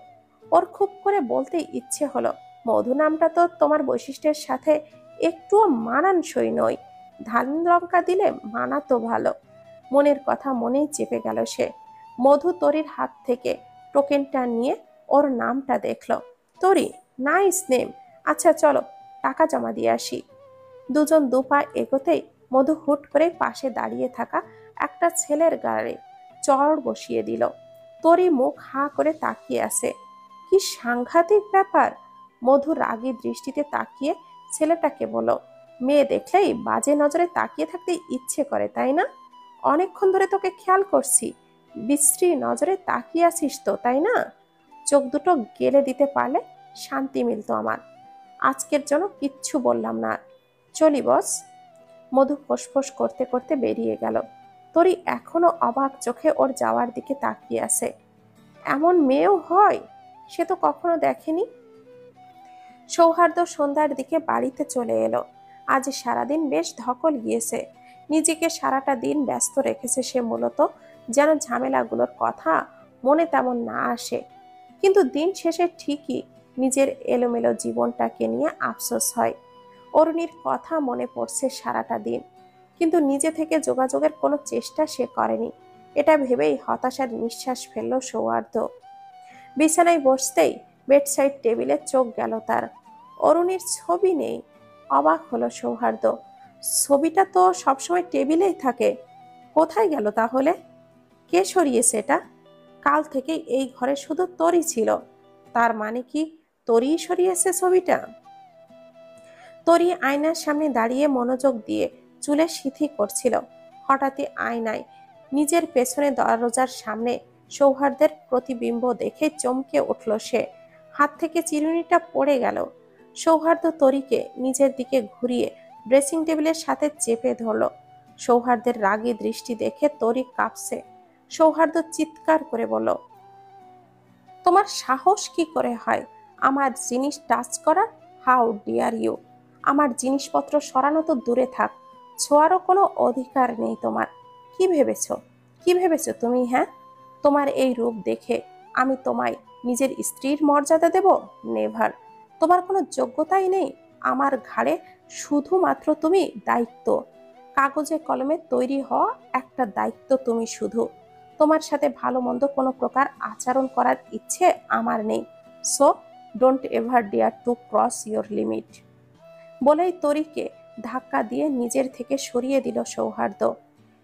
ওর খুব করে বলতে ইচ্ছে হলো, মধু নামটা তো তোমার বৈশিষ্ট্যের সাথে একটুও মানানসই নয়। ধান লঙ্কা দিলে মানাতো ভালো। মনের কথা মনেই চেপে গেল সে। মধু তরির হাত থেকে টোকেনটা নিয়ে ওর নামটা দেখলো। তরি, নাইস নেম। আচ্ছা চলো, টাকা জমা দিয়ে আসি। দুজন দুপা এগোতেই মধু হুট করে পাশে দাঁড়িয়ে থাকা একটা ছেলের গাড়ে চড় বসিয়ে দিল। তরি মুখ হাঁ করে তাকিয়ে আছে। কি সাংঘাতিক ব্যাপার! মধু রাগী দৃষ্টিতে তাকিয়ে ছেলেটাকে বলল, মেয়ে দেখলেই বাজে নজরে তাকিয়ে থাকতে ইচ্ছে করে, তাই না? অনেকক্ষণ ধরে তোকে খেয়াল করছি, বিশ্রী নজরে তাকিয়ে আছিস তো, তাই না? চোখ দুটো গেলে দিতে পারলে শান্তি মিলতো আমার। আজকের জন্য কিচ্ছু বললাম না। চলি বস। মধু ফোঁস করতে করতে বেরিয়ে গেল। তরি এখনো অবাক চোখে ওর যাওয়ার দিকে তাকিয়ে আছে। এমন মেয়েও হয়, সে তো কখনো দেখেনি। সৌহার্দ্য সন্ধ্যার দিকে বাড়িতে চলে এলো। আজ সারাদিন বেশ ধকল গিয়েছে। নিজেকে সারাটা দিন ব্যস্ত রেখেছে সে, মূলত যেন ঝামেলাগুলোর কথা মনে তেমন না আসে। কিন্তু দিন শেষে ঠিকই নিজের এলোমেলো জীবনটাকে নিয়ে আফসোস হয়। অরুণীর কথা মনে পড়ছে সারাটা দিন, কিন্তু নিজে থেকে যোগাযোগের কোনো চেষ্টা সে করেনি। এটা ভেবেই হতাশার নিঃশ্বাস ফেলল সৌহার্দ্য। বিছানায় বসতেই বেডসাইড টেবিলে চোখ গেল তার। অরুণীর ছবি নেই। অবাক হলো সৌহার্দ্য। ছবিটা তো সবসময় টেবিলেই থাকে, কোথায় গেল তাহলে? কে সরিয়েছে এটা? কাল থেকেই এই ঘরে শুধু তরি ছিল, তার মানে কি তরিই সরিয়েছে ছবিটা? তরি আয়নার সামনে দাঁড়িয়ে মনোযোগ দিয়ে চুলে সিঁথি করছিল। হঠাৎই আয়নায় নিজের পেছনে দরজার সামনে সৌহার্দ্যের প্রতিবিম্ব দেখে চমকে উঠল সে। হাত থেকে চিরুনিটা পড়ে গেল। সৌহার্দ্য তরিকে নিজের দিকে ঘুরিয়ে ড্রেসিং টেবিলের সাথে চেপে ধরল। সৌহার্দ্যের রাগী দৃষ্টি দেখে তরি কাঁপছে। সৌহার্দ্য চিৎকার করে বলল, তোমার সাহস কি করে হয় আমার জিনিস টাচ করার? How dare you! আমার জিনিসপত্র সরানো তো দূরে থাক, ছোঁয়ারও কোনো অধিকার নেই তোমার। কি ভেবেছ, কি ভেবেছ তুমি? হ্যাঁ, তোমার এই রূপ দেখে আমি তোমায় নিজের স্ত্রীর মর্যাদা দেব? নেভার। তোমার কোনো যোগ্যতাই নেই আমার ঘাড়ে। শুধুমাত্র তুমি দায়িত্ব, কাগজে কলমে তৈরি হওয়া একটা দায়িত্ব তুমি শুধু। তোমার সাথে ভালো মন্দ কোনো প্রকার আচরণ করার ইচ্ছে আমার নেই। So don't ever dare to cross your limit. বলেই তরিকে ধাক্কা দিয়ে নিজের থেকে সরিয়ে দিল সৌহার্দ্য।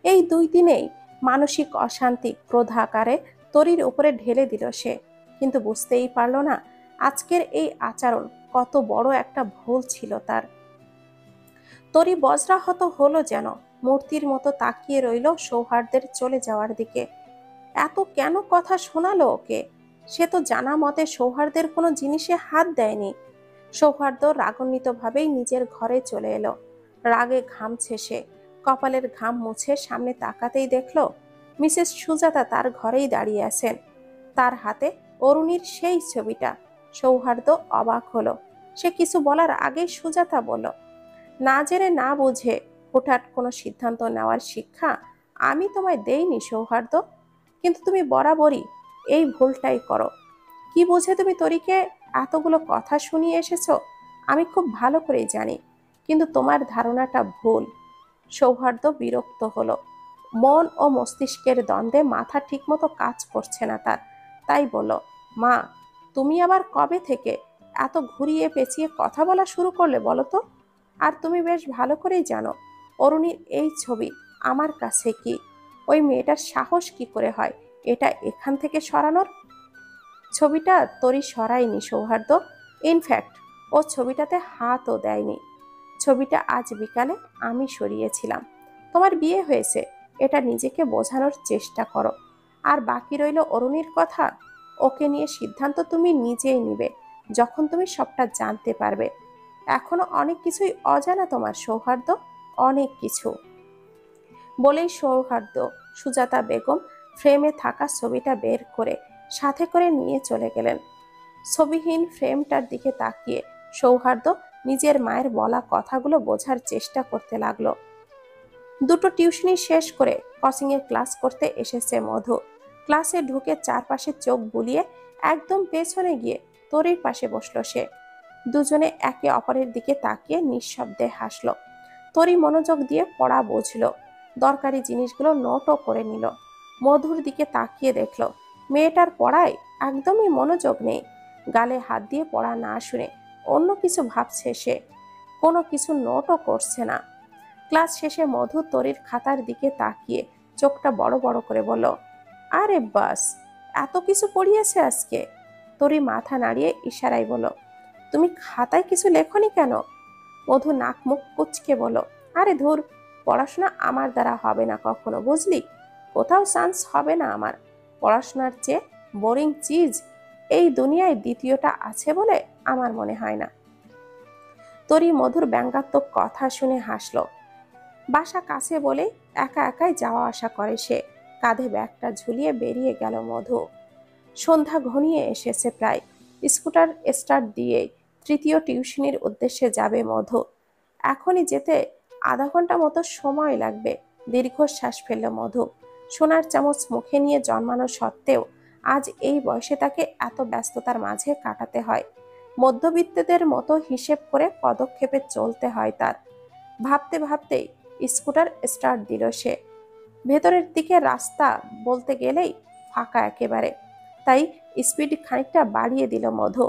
এই 2 দিনেই মানসিক অশান্তি ক্রোধাকারে তরির উপরে ঢেলে দিল সে, কিন্তু বুঝতেই পারল না আজকের এই আচরণ কত বড় একটা ভুল ছিল তার। তরি বজ্রাহত হলো যেন, মূর্তির মতো তাকিয়ে রইল সৌহার্দ্যের চলে যাওয়ার দিকে। এত কেন কথা শোনালো ওকে? সে তো জানা মতে সৌহার্দ্যের কোনো জিনিসে হাত দেয়নি। সৌহার্দ্য রাগান্বিতভাবেই নিজের ঘরে চলে এলো। রাগে ঘামছে সে। কপালের ঘাম মুছে সামনে তাকাতেই দেখলো মিসেস সুজাতা তার ঘরেই দাঁড়িয়ে আছেন। তার হাতে অরুণীর সেই ছবিটা। সৌহার্দ্য অবাক হলো। সে কিছু বলার আগেই সুজাতা বলল, না জেনে না বুঝে হুটহাট কোনো সিদ্ধান্ত নেওয়ার শিক্ষা আমি তোমায় দেইনি সৌহার্দ্য, কিন্তু তুমি বরাবরই এই ভুলটাই করো। কি বুঝে তুমি তরিকে এতগুলো কথা শুনিয়ে এসেছো আমি খুব ভালো করেই জানি। কিন্তু তোমার ধারণাটা ভুল। সৌহার্দ্য বিরক্ত হলো। মন ও মস্তিষ্কের দ্বন্দ্বে মাথা ঠিকমতো কাজ করছে না তার। তাই বলল, মা, তুমি আবার কবে থেকে এত ঘুরিয়ে পেঁচিয়ে কথা বলা শুরু করলে বলো তো? আর তুমি বেশ ভালো করেই জানো অরুণীর এই ছবি আমার কাছে কি? ওই মেয়েটার সাহস কি করে হয় এটা এখান থেকে সরানোর? ছবিটা তরি সরায়নি সৌহার্দ্য। ইনফ্যাক্ট ও ছবিটাতে হাতও দেয়নি। ছবিটা আজ বিকালে আমি সরিয়েছিলাম। তোমার বিয়ে হয়েছে এটা নিজেকে বোঝানোর চেষ্টা করো। আর বাকি রইল অরুণীর কথা। ওকে নিয়ে সিদ্ধান্ত তুমি নিজেই নিবে যখন তুমি সবটা জানতে পারবে। এখনো অনেক কিছুই অজানা তোমার সৌহার্দ্য, অনেক কিছু। বলেই সৌহার্দ্য সুজাতা বেগম ফ্রেমে থাকা ছবিটা বের করে সাথে করে নিয়ে চলে গেলেন। ছবিহীন ফ্রেমটার দিকে তাকিয়ে সৌহার্দ্য নিজের মায়ের বলা কথাগুলো বোঝার চেষ্টা করতে লাগলো। দুটো টিউশনি শেষ করে কোচিংয়ে ক্লাস করতে এসেছে মধু। ক্লাসে ঢুকে চারপাশে চোখ বুলিয়ে একদম পেছনে গিয়ে তরির পাশে বসলো সে। দুজনে একে অপরের দিকে তাকিয়ে নিঃশব্দে হাসলো। তরি মনোযোগ দিয়ে পড়া বুঝলো, দরকারি জিনিসগুলো নোটও করে নিল। মধুর দিকে তাকিয়ে দেখলো মেয়েটার পড়ায় একদমই মনোযোগ নেই। গালে হাত দিয়ে পড়া না শুনে অন্য কিছু ভাবছে সে, কোনো কিছু নোটও করছে না। ক্লাস শেষে মধু তরির খাতার দিকে তাকিয়ে চোখটা বড় বড় করে বলল, আরে বাস, এত কিছু পড়িয়েছে আজকে? তরি মাথা নাড়িয়ে ইশারায় বলল, তুমি খাতায় কিছু লেখনি কেন? মধু নাক মুখ কুচকে বলল, আরে ধুর, পড়াশোনা আমার দ্বারা হবে না কখনো, বুঝলি? কোথাও চান্স হবে না আমার। পড়াশোনার চেয়ে বোরিং চিজ এই দুনিয়ায় দ্বিতীয়টা আছে বলে আমার মনে হয় না। তরি মধুর ব্যঙ্গাত্মক কথা শুনে হাসল। বাসা কাছে বলে একা একাই যাওয়া আসা করে সে। কাঁধে ব্যাগটা ঝুলিয়ে বেরিয়ে গেল মধু। সন্ধ্যা ঘনিয়ে এসেছে প্রায়। স্কুটার স্টার্ট দিয়ে তৃতীয় টিউশনির উদ্দেশ্যে যাবে মধু। এখনই যেতে আধা ঘন্টা মতো সময় লাগবে। দীর্ঘশ্বাস ফেলল মধু। সোনার চামচ মুখে নিয়ে জন্মানো সত্ত্বেও আজ এই বয়সে তাকে এত ব্যস্ততার মাঝে কাটাতে হয়। মধ্যবিত্তদের মতো হিসেব করে পদক্ষেপে চলতে হয় তার। ভাবতে ভাবতেই স্কুটার স্টার্ট দিল সে। ভেতরের দিকে রাস্তা বলতে গেলেই ফাঁকা একেবারে। তাই স্পিড খানিকটা বাড়িয়ে দিল মধু।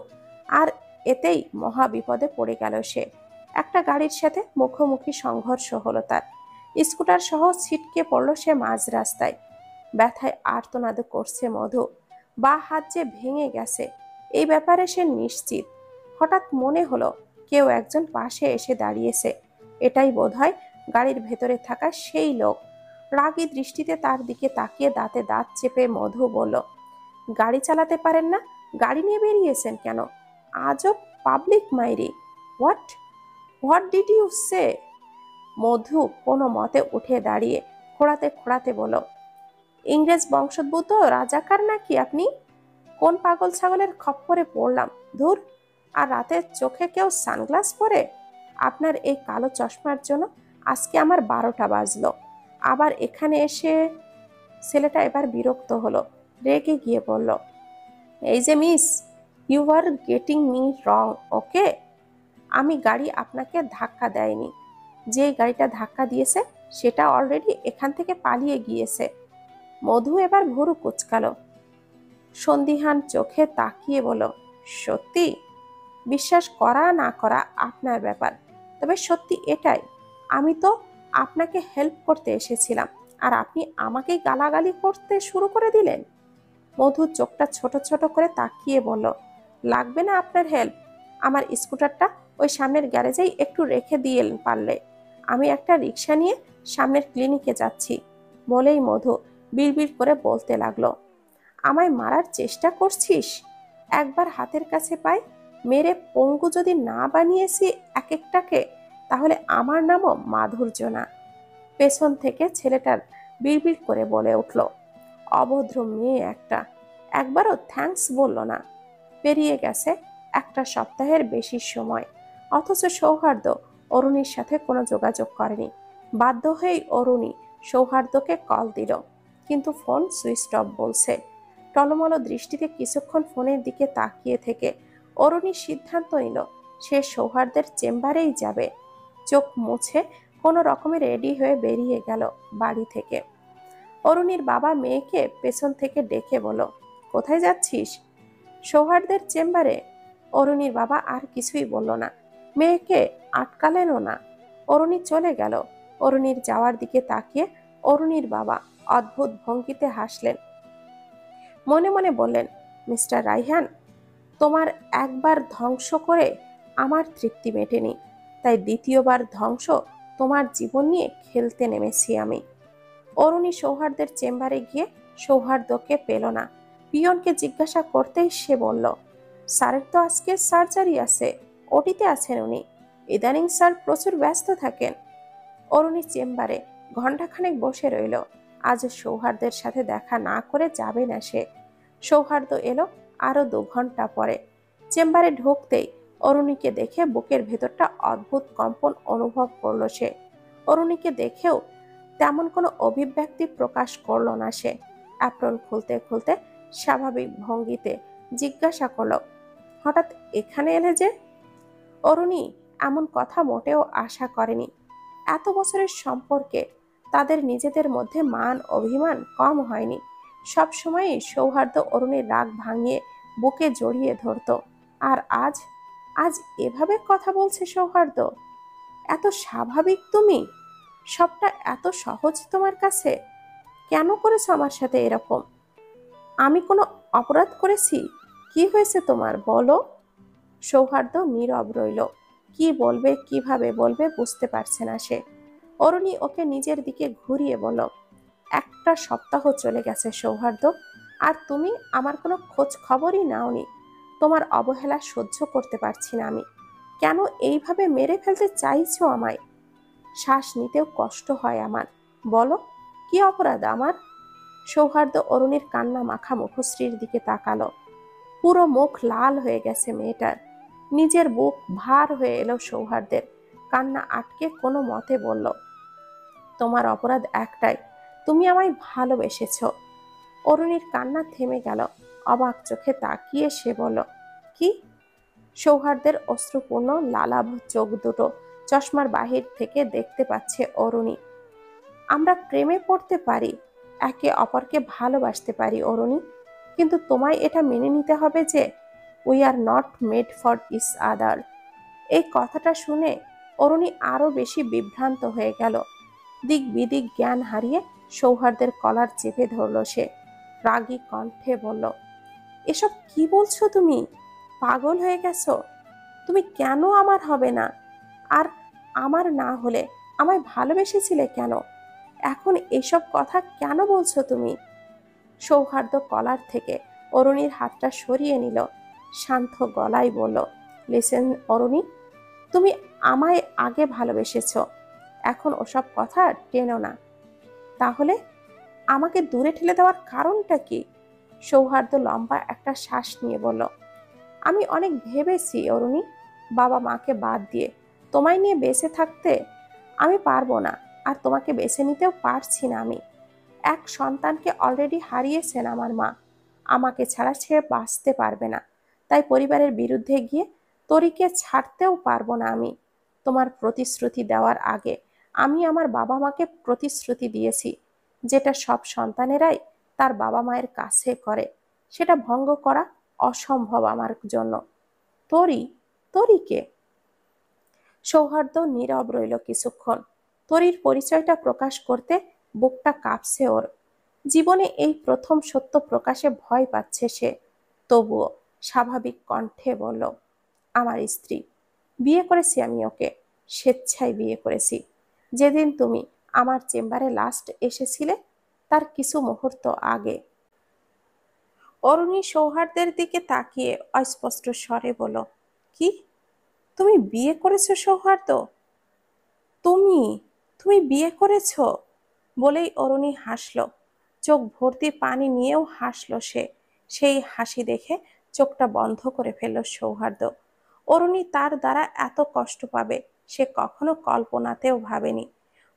আর এতেই মহা বিপদে পড়ে গেল সে। একটা গাড়ির সাথে মুখোমুখি সংঘর্ষ হলো তার। স্কুটার সহ ছিটকে পড়ল সে মাঝ রাস্তায়। ব্যথায় আর্তনাদ করছে মধু। বা হাত যে ভেঙে গেছে এই ব্যাপারে সে নিশ্চিত। হঠাৎ মনে হলো কেউ একজন পাশে এসে দাঁড়িয়েছে। এটাই বোধহয় গাড়ির ভেতরে থাকা সেই লোক। রাগী দৃষ্টিতে তার দিকে তাকিয়ে দাঁতে দাঁত চেপে মধু বলল, গাড়ি চালাতে পারেন না? গাড়ি নিয়ে বেরিয়েছেন কেন? আজব পাবলিক মাইরি। হোয়াট হোয়াট ডিড ইউ সে? মধু কোনো মতে উঠে দাঁড়িয়ে খোঁড়াতে খোঁড়াতে বলল, ইংরেজ বংশোদ্ভূত রাজাকার নাকি আপনি? কোন পাগল ছাগলের খপ্পরে পড়লাম ধুর। আর রাতে চোখে কেউ সানগ্লাস পরে? আপনার এই কালো চশমার জন্য আজকে আমার 12টা বাজলো। আবার এখানে এসে। ছেলেটা এবার বিরক্ত হলো, রেগে গিয়ে বলল, এই যে miss, you are getting me wrong, okay? আমি গাড়ি আপনাকে ধাক্কা দেয়নি। যে গাড়িটা ধাক্কা দিয়েছে সেটা অলরেডি এখান থেকে পালিয়ে গিয়েছে। মধু এবার ভুরু কুচকালো। সন্দিহান চোখে তাকিয়ে বলল, সত্যি? বিশ্বাস করা না করা আপনার ব্যাপার, তবে সত্যি এটাই। আমি তো আপনাকে হেল্প করতে এসেছিলাম আর আপনি আমাকেই গালাগালি করতে শুরু করে দিলেন। মধু চোখটা ছোট ছোট করে তাকিয়ে বলল, লাগবে না আপনার হেল্প। আমার স্কুটারটা ওই সামনের গ্যারেজেই একটু রেখে দিয়ে পারলে। আমি একটা রিক্সা নিয়ে সামনের ক্লিনিকে যাচ্ছি। বলেই মধু বিড়বিড় করে বলতে লাগলো, আমায় মারার চেষ্টা করছিস? একবার হাতের কাছে পাই মেরে পঙ্গু যদি না বানিয়েছি এক একটাকে, তাহলে আমার নামও মাধুর্য না। পেছন থেকে ছেলেটার বিড়বিড় করে বলে উঠল, অভদ্র মেয়ে একটা, একবারও থ্যাঙ্কস বলল না। পেরিয়ে গেছে একটা সপ্তাহের বেশি সময়, অথচ সৌহার্দ্য অরুণীর সাথে কোনো যোগাযোগ করেনি। বাধ্য হয়েই অরুণী সৌহার্দ্যকে কল দিল, কিন্তু ফোন সুইচ অফ বলছে। টলমল দৃষ্টিতে কিছুক্ষণ ফোনের দিকে তাকিয়ে থেকে অরুণী সিদ্ধান্ত নিল সে সৌহার্দ্যের চেম্বারেই যাবে। চোখ মুছে কোনো রকমে রেডি হয়ে বেরিয়ে গেল বাড়ি থেকে। অরুণীর বাবা মেয়েকে পেছন থেকে ডেকে বলল, কোথায় যাচ্ছিস? সৌহার্দের চেম্বারে। অরুণীর বাবা আর কিছুই বলল না, মেয়েকে আটকালেনও না। অরুণী চলে গেল। অরুণীর যাওয়ার দিকে তাকিয়ে অরুণীর বাবা অদ্ভুত ভঙ্গিতে হাসলেন। মনে মনে বললেন, মিস্টার রাইহান, তোমার একবার ধ্বংস করে আমার তৃপ্তি মেটেনি, তাই দ্বিতীয়বার ধ্বংস তোমার জীবন নিয়ে খেলতে নেমেছি আমি। অরুণী সৌহার্দের চেম্বারে গিয়ে সৌহার্দ্যকে পেল না। পিয়নকে জিজ্ঞাসা করতেই সে বলল, স্যারের তো আজকে সার্জারি আছে, ওটিতে আছেন উনি। ইদানিং স্যার প্রচুর ব্যস্ত থাকেন। অরুণী চেম্বারে ঘণ্টাখানেক বসে রইল। আজ সৌহার্দের সাথে দেখা না করে যাবে না সে। সৌহার্দ্য এলো আরো 2 ঘন্টা পরে। চেম্বারে ঢুকতেই অরুণীকে দেখে বুকের ভেতরটা অদ্ভুত কম্পন অনুভব করলো সে। অরুণীকে দেখেও তেমন কোনো অভিব্যক্তি প্রকাশ করল না সে। অ্যাপ্রন খুলতে খুলতে স্বাভাবিক ভঙ্গিতে জিজ্ঞাসা করলো, হঠাৎ এখানে এলে যে? অরুণী এমন কথা মোটেও আশা করেনি। এত বছরের সম্পর্কে তাদের নিজেদের মধ্যে মান অভিমান কম হয়নি। সব সময়ই সৌহার্দ্য অরুণীর রাগ ভাঙিয়ে বুকে জড়িয়ে ধরত। আর আজ আজ এভাবে কথা বলছে সৌহার্দ্য। এত স্বাভাবিক তুমি, সবটা এত সহজ তোমার কাছে। কেন করেছো আমার সাথে এরকম? আমি কোনো অপরাধ করেছি? কি হয়েছে তোমার, বলো? সৌহার্দ্য নীরব রইল। কি বলবে কিভাবে বলবে বুঝতে পারছে না সে। অরুণী ওকে নিজের দিকে ঘুরিয়ে বলল, 1 সপ্তাহ চলে গেছে সৌহার্দ্য, আর তুমি আমার কোনো খোঁজ খবরই নাওনি। তোমার অবহেলা সহ্য করতে পারছি না আমি। কেন এইভাবে মেরে ফেলতে চাইছো আমায়? শ্বাস নিতেও কষ্ট হয় আমার। বলো, কি অপরাধ আমার? সৌহার্দ্য অরুণীর কান্না মাখা মুখশ্রীর দিকে তাকালো। পুরো মুখ লাল হয়ে গেছে মেয়েটার। নিজের বুক ভার হয়ে এলো সৌহার্দ্যের। কান্না আটকে কোনো মতে বলল, তোমার অপরাধ একটাই, তুমি আমায় ভালোবেসেছ। অরুণীর কান্না থেমে গেল। অবাক চোখে তাকিয়ে সে বলল, কি? সৌহার্দ্যের অশ্রুপূর্ণ লালাভ চোখ দুটো চশমার বাহির থেকে দেখতে পাচ্ছে অরুণী। আমরা প্রেমে পড়তে পারি, একে অপরকে ভালোবাসতে পারি অরুণী, কিন্তু তোমায় এটা মেনে নিতে হবে যে we are not made for each other. এই কথাটা শুনে অরুণী আরো বেশি বিভ্রান্ত হয়ে গেল। দিক বিদিক জ্ঞান হারিয়ে সৌহার্দ্যের কলার চেপে ধরল সে। রাগী কণ্ঠে বলল, এসব কি বলছো তুমি? পাগল হয়ে গেছো? তুমি কেন আমার হবে না? আর আমার না হলে আমায় ভালোবেসেছিলে কেন? এখন এসব কথা কেন বলছো তুমি? সৌহার্দ্য কলার থেকে অরুণীর হাতটা সরিয়ে নিল। শান্ত গলায় বলল, লিসেন অরুণী, তুমি আমায় আগে ভালোবেসেছো, এখন ওসব কথা টেনো না। তাহলে আমাকে দূরে ঠেলে দেওয়ার কারণটা কি? সৌহার্দ্য লম্বা একটা শ্বাস নিয়ে বলল, আমি অনেক ভেবেছি অরুণী, বাবা মাকে বাদ দিয়ে তোমায় নিয়ে বেঁচে থাকতে আমি পারবো না, আর তোমাকে বেছে নিতেও পারছি না আমি। এক সন্তানকে অলরেডি হারিয়েছেন আমার মা, আমাকে ছাড়া সে বাঁচতে পারবে না। তাই পরিবারের বিরুদ্ধে গিয়ে তরিকে ছাড়তেও পারবো না আমি। তোমার প্রতিশ্রুতি দেওয়ার আগে আমি আমার বাবা মাকে প্রতিশ্রুতি দিয়েছি, যেটা সব সন্তানেরাই তার বাবা মায়ের কাছে করে। সেটা ভঙ্গ করা অসম্ভব আমার জন্য। তরি, তরিকে? সৌহার্দ্য নীরব রইল কিছুক্ষণ। তরির পরিচয়টা প্রকাশ করতে বুকটা কাঁপছে ওর। জীবনে এই প্রথম সত্য প্রকাশে ভয় পাচ্ছে সে। তবুও স্বাভাবিক কণ্ঠে বলল, আমার স্ত্রী। বিয়ে করেছি আমি ওকে, স্বেচ্ছায় বিয়ে করেছি। যেদিন তুমি আমার চেম্বারে লাস্ট এসেছিলে তার কিছু মুহূর্ত আগে। অরুণী সৌহার্দ্যের দিকে তাকিয়ে অস্পষ্ট স্বরে বলল, কি? তুমি বিয়ে করেছো সৌহার্দ্য? তুমি তুমি বিয়ে করেছো? বলেই অরুণী হাসল। চোখ ভর্তি পানি নিয়েও হাসল সে। সেই হাসি দেখে চোখটা বন্ধ করে ফেলল সৌহার্দ্য। অরুণী তার দ্বারা এত কষ্ট পাবে সে কখনো কল্পনাতেও ভাবেনি।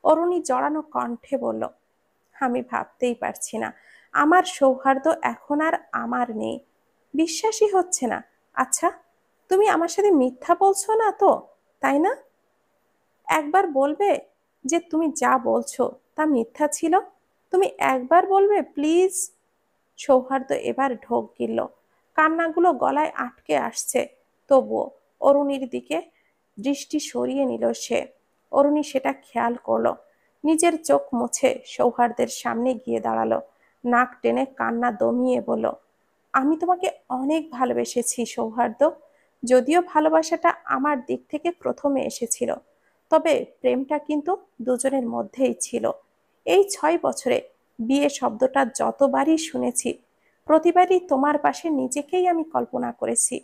অরুণী জড়ানো কণ্ঠে বলল, আমি ভাবতেই পারছি না আমার সৌহার্দ্য এখন আর আমার নেই। বিশ্বাসই হচ্ছে না। আচ্ছা, তুমি আমার সাথে মিথ্যা বলছো না তো, তাই না? একবার বলবে যে তুমি যা বলছো তা মিথ্যা ছিল? তুমি একবার বলবে প্লিজ? সৌহার্দ্য এবার ঢোক গিলল, কান্নাগুলো গলায় আটকে আসছে। তবুও অরুণীর দিকে দৃষ্টি সরিয়ে নিল সে। অরুণী সেটা খেয়াল করলো, নিজের চোখ মুছে সৌহার্দ্যের সামনে গিয়ে দাঁড়ালো, নাক টেনে কান্না দমিয়ে বলল, আমি তোমাকে অনেক ভালোবেসেছি সৌহার্দ্য। যদিও ভালোবাসাটা আমার দিক থেকে প্রথমে এসেছিল, তবে প্রেমটা কিন্তু দুজনের মধ্যেই ছিল। এই 6 বছরে বিয়ে শব্দটা যতবারই শুনেছি, প্রতিবারই তোমার পাশে নিজেকেই আমি কল্পনা করেছি।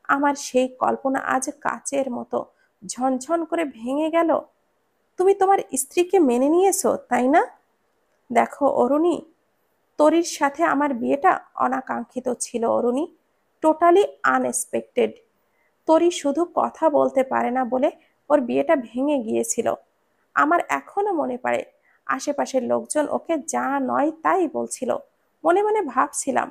আমার সেই কল্পনা আজ কাচের মতো ঝনঝন করে ভেঙে গেল। তুমি তোমার স্ত্রীকে মেনে নিয়েছো, তাই না? দেখো অরুণী, তরির সাথে আমার বিয়েটা অনাকাঙ্ক্ষিত ছিল অরুণী, টোটালি আনএক্সপেক্টেড। তরি শুধু কথা বলতে পারে না বলে ওর বিয়েটা ভেঙে গিয়েছিল। আমার এখনো মনে পড়ে, আশেপাশের লোকজন ওকে যা নয় তাই বলছিল। মনে মনে ভাবছিলাম,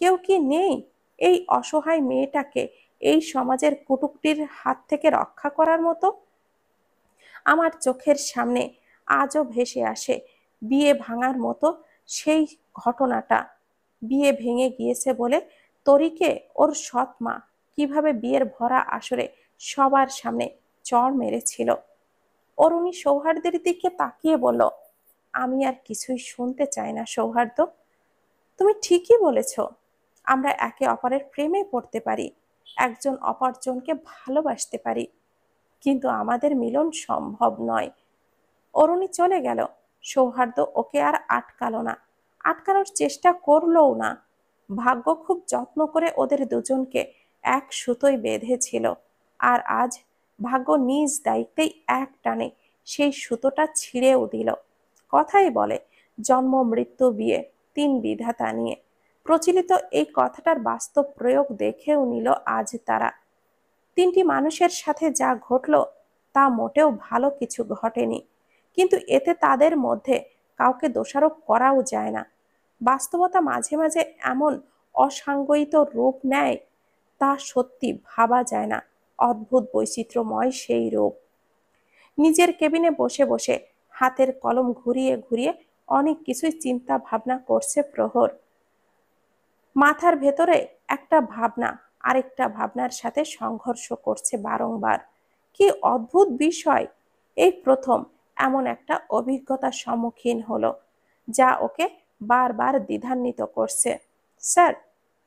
কেউ কি নেই এই অসহায় মেয়েটাকে এই সমাজের কুটুক্তির হাত থেকে রক্ষা করার মতো? আমার চোখের সামনে আজও ভেসে আসে বিয়ে ভাঙার মতো সেই ঘটনাটা। বিয়ে ভেঙে গিয়েছে বলে তরিকে ওর সৎ মা কিভাবে বিয়ের ভরা আসরে সবার সামনে চড় মেরেছিল। অরুণী সৌহার্দ্যের দিকে তাকিয়ে বলল, আমি আর কিছুই শুনতে চাই না সৌহার্দ্য। তুমি ঠিকই বলেছ, আমরা একে অপরের প্রেমে পড়তে পারি, একজন অপরজনকে ভালোবাসতে পারি, কিন্তু আমাদের মিলন সম্ভব নয়। অরুণী চলে গেল। সৌহার্দ্য ওকে আর আটকালো না, আটকানোর চেষ্টা করলও না। ভাগ্য খুব যত্ন করে ওদের দুজনকে এক সুতোয় বেঁধেছিল, আর আজ ভাগ্য নিজ দায়িত্বেই এক টানে সেই সুতোটা ছিঁড়েও দিল। কথাই বলে, জন্ম মৃত্যু বিয়ে, তিন বিধাতা নিয়ে। প্রচলিত এই কথাটার বাস্তব প্রয়োগ দেখেও নিল আজ তারা। তিনটি মানুষের সাথে যা ঘটল তা মোটেও ভালো কিছু ঘটেনি, কিন্তু এতে তাদের মধ্যে কাউকে দোষারোপ করাও যায় না। বাস্তবতা মাঝে মাঝে এমন অসাঙ্গয়িত রূপ নেয়, তা সত্যি ভাবা যায় না। অদ্ভুত বৈচিত্র্যময় সেই রূপ। নিজের কেবিনে বসে বসে হাতের কলম ঘুরিয়ে ঘুরিয়ে অনেক কিছুই চিন্তা ভাবনা করছে প্রহর। মাথার ভেতরে একটা ভাবনা আরেকটা ভাবনার সাথে সংঘর্ষ করছে বারংবার। কি অদ্ভুত বিষয়! এই প্রথম এমন একটা অভিজ্ঞতার সম্মুখীন হলো, যা ওকে বারবার দ্বিধান্বিত করছে। স্যার,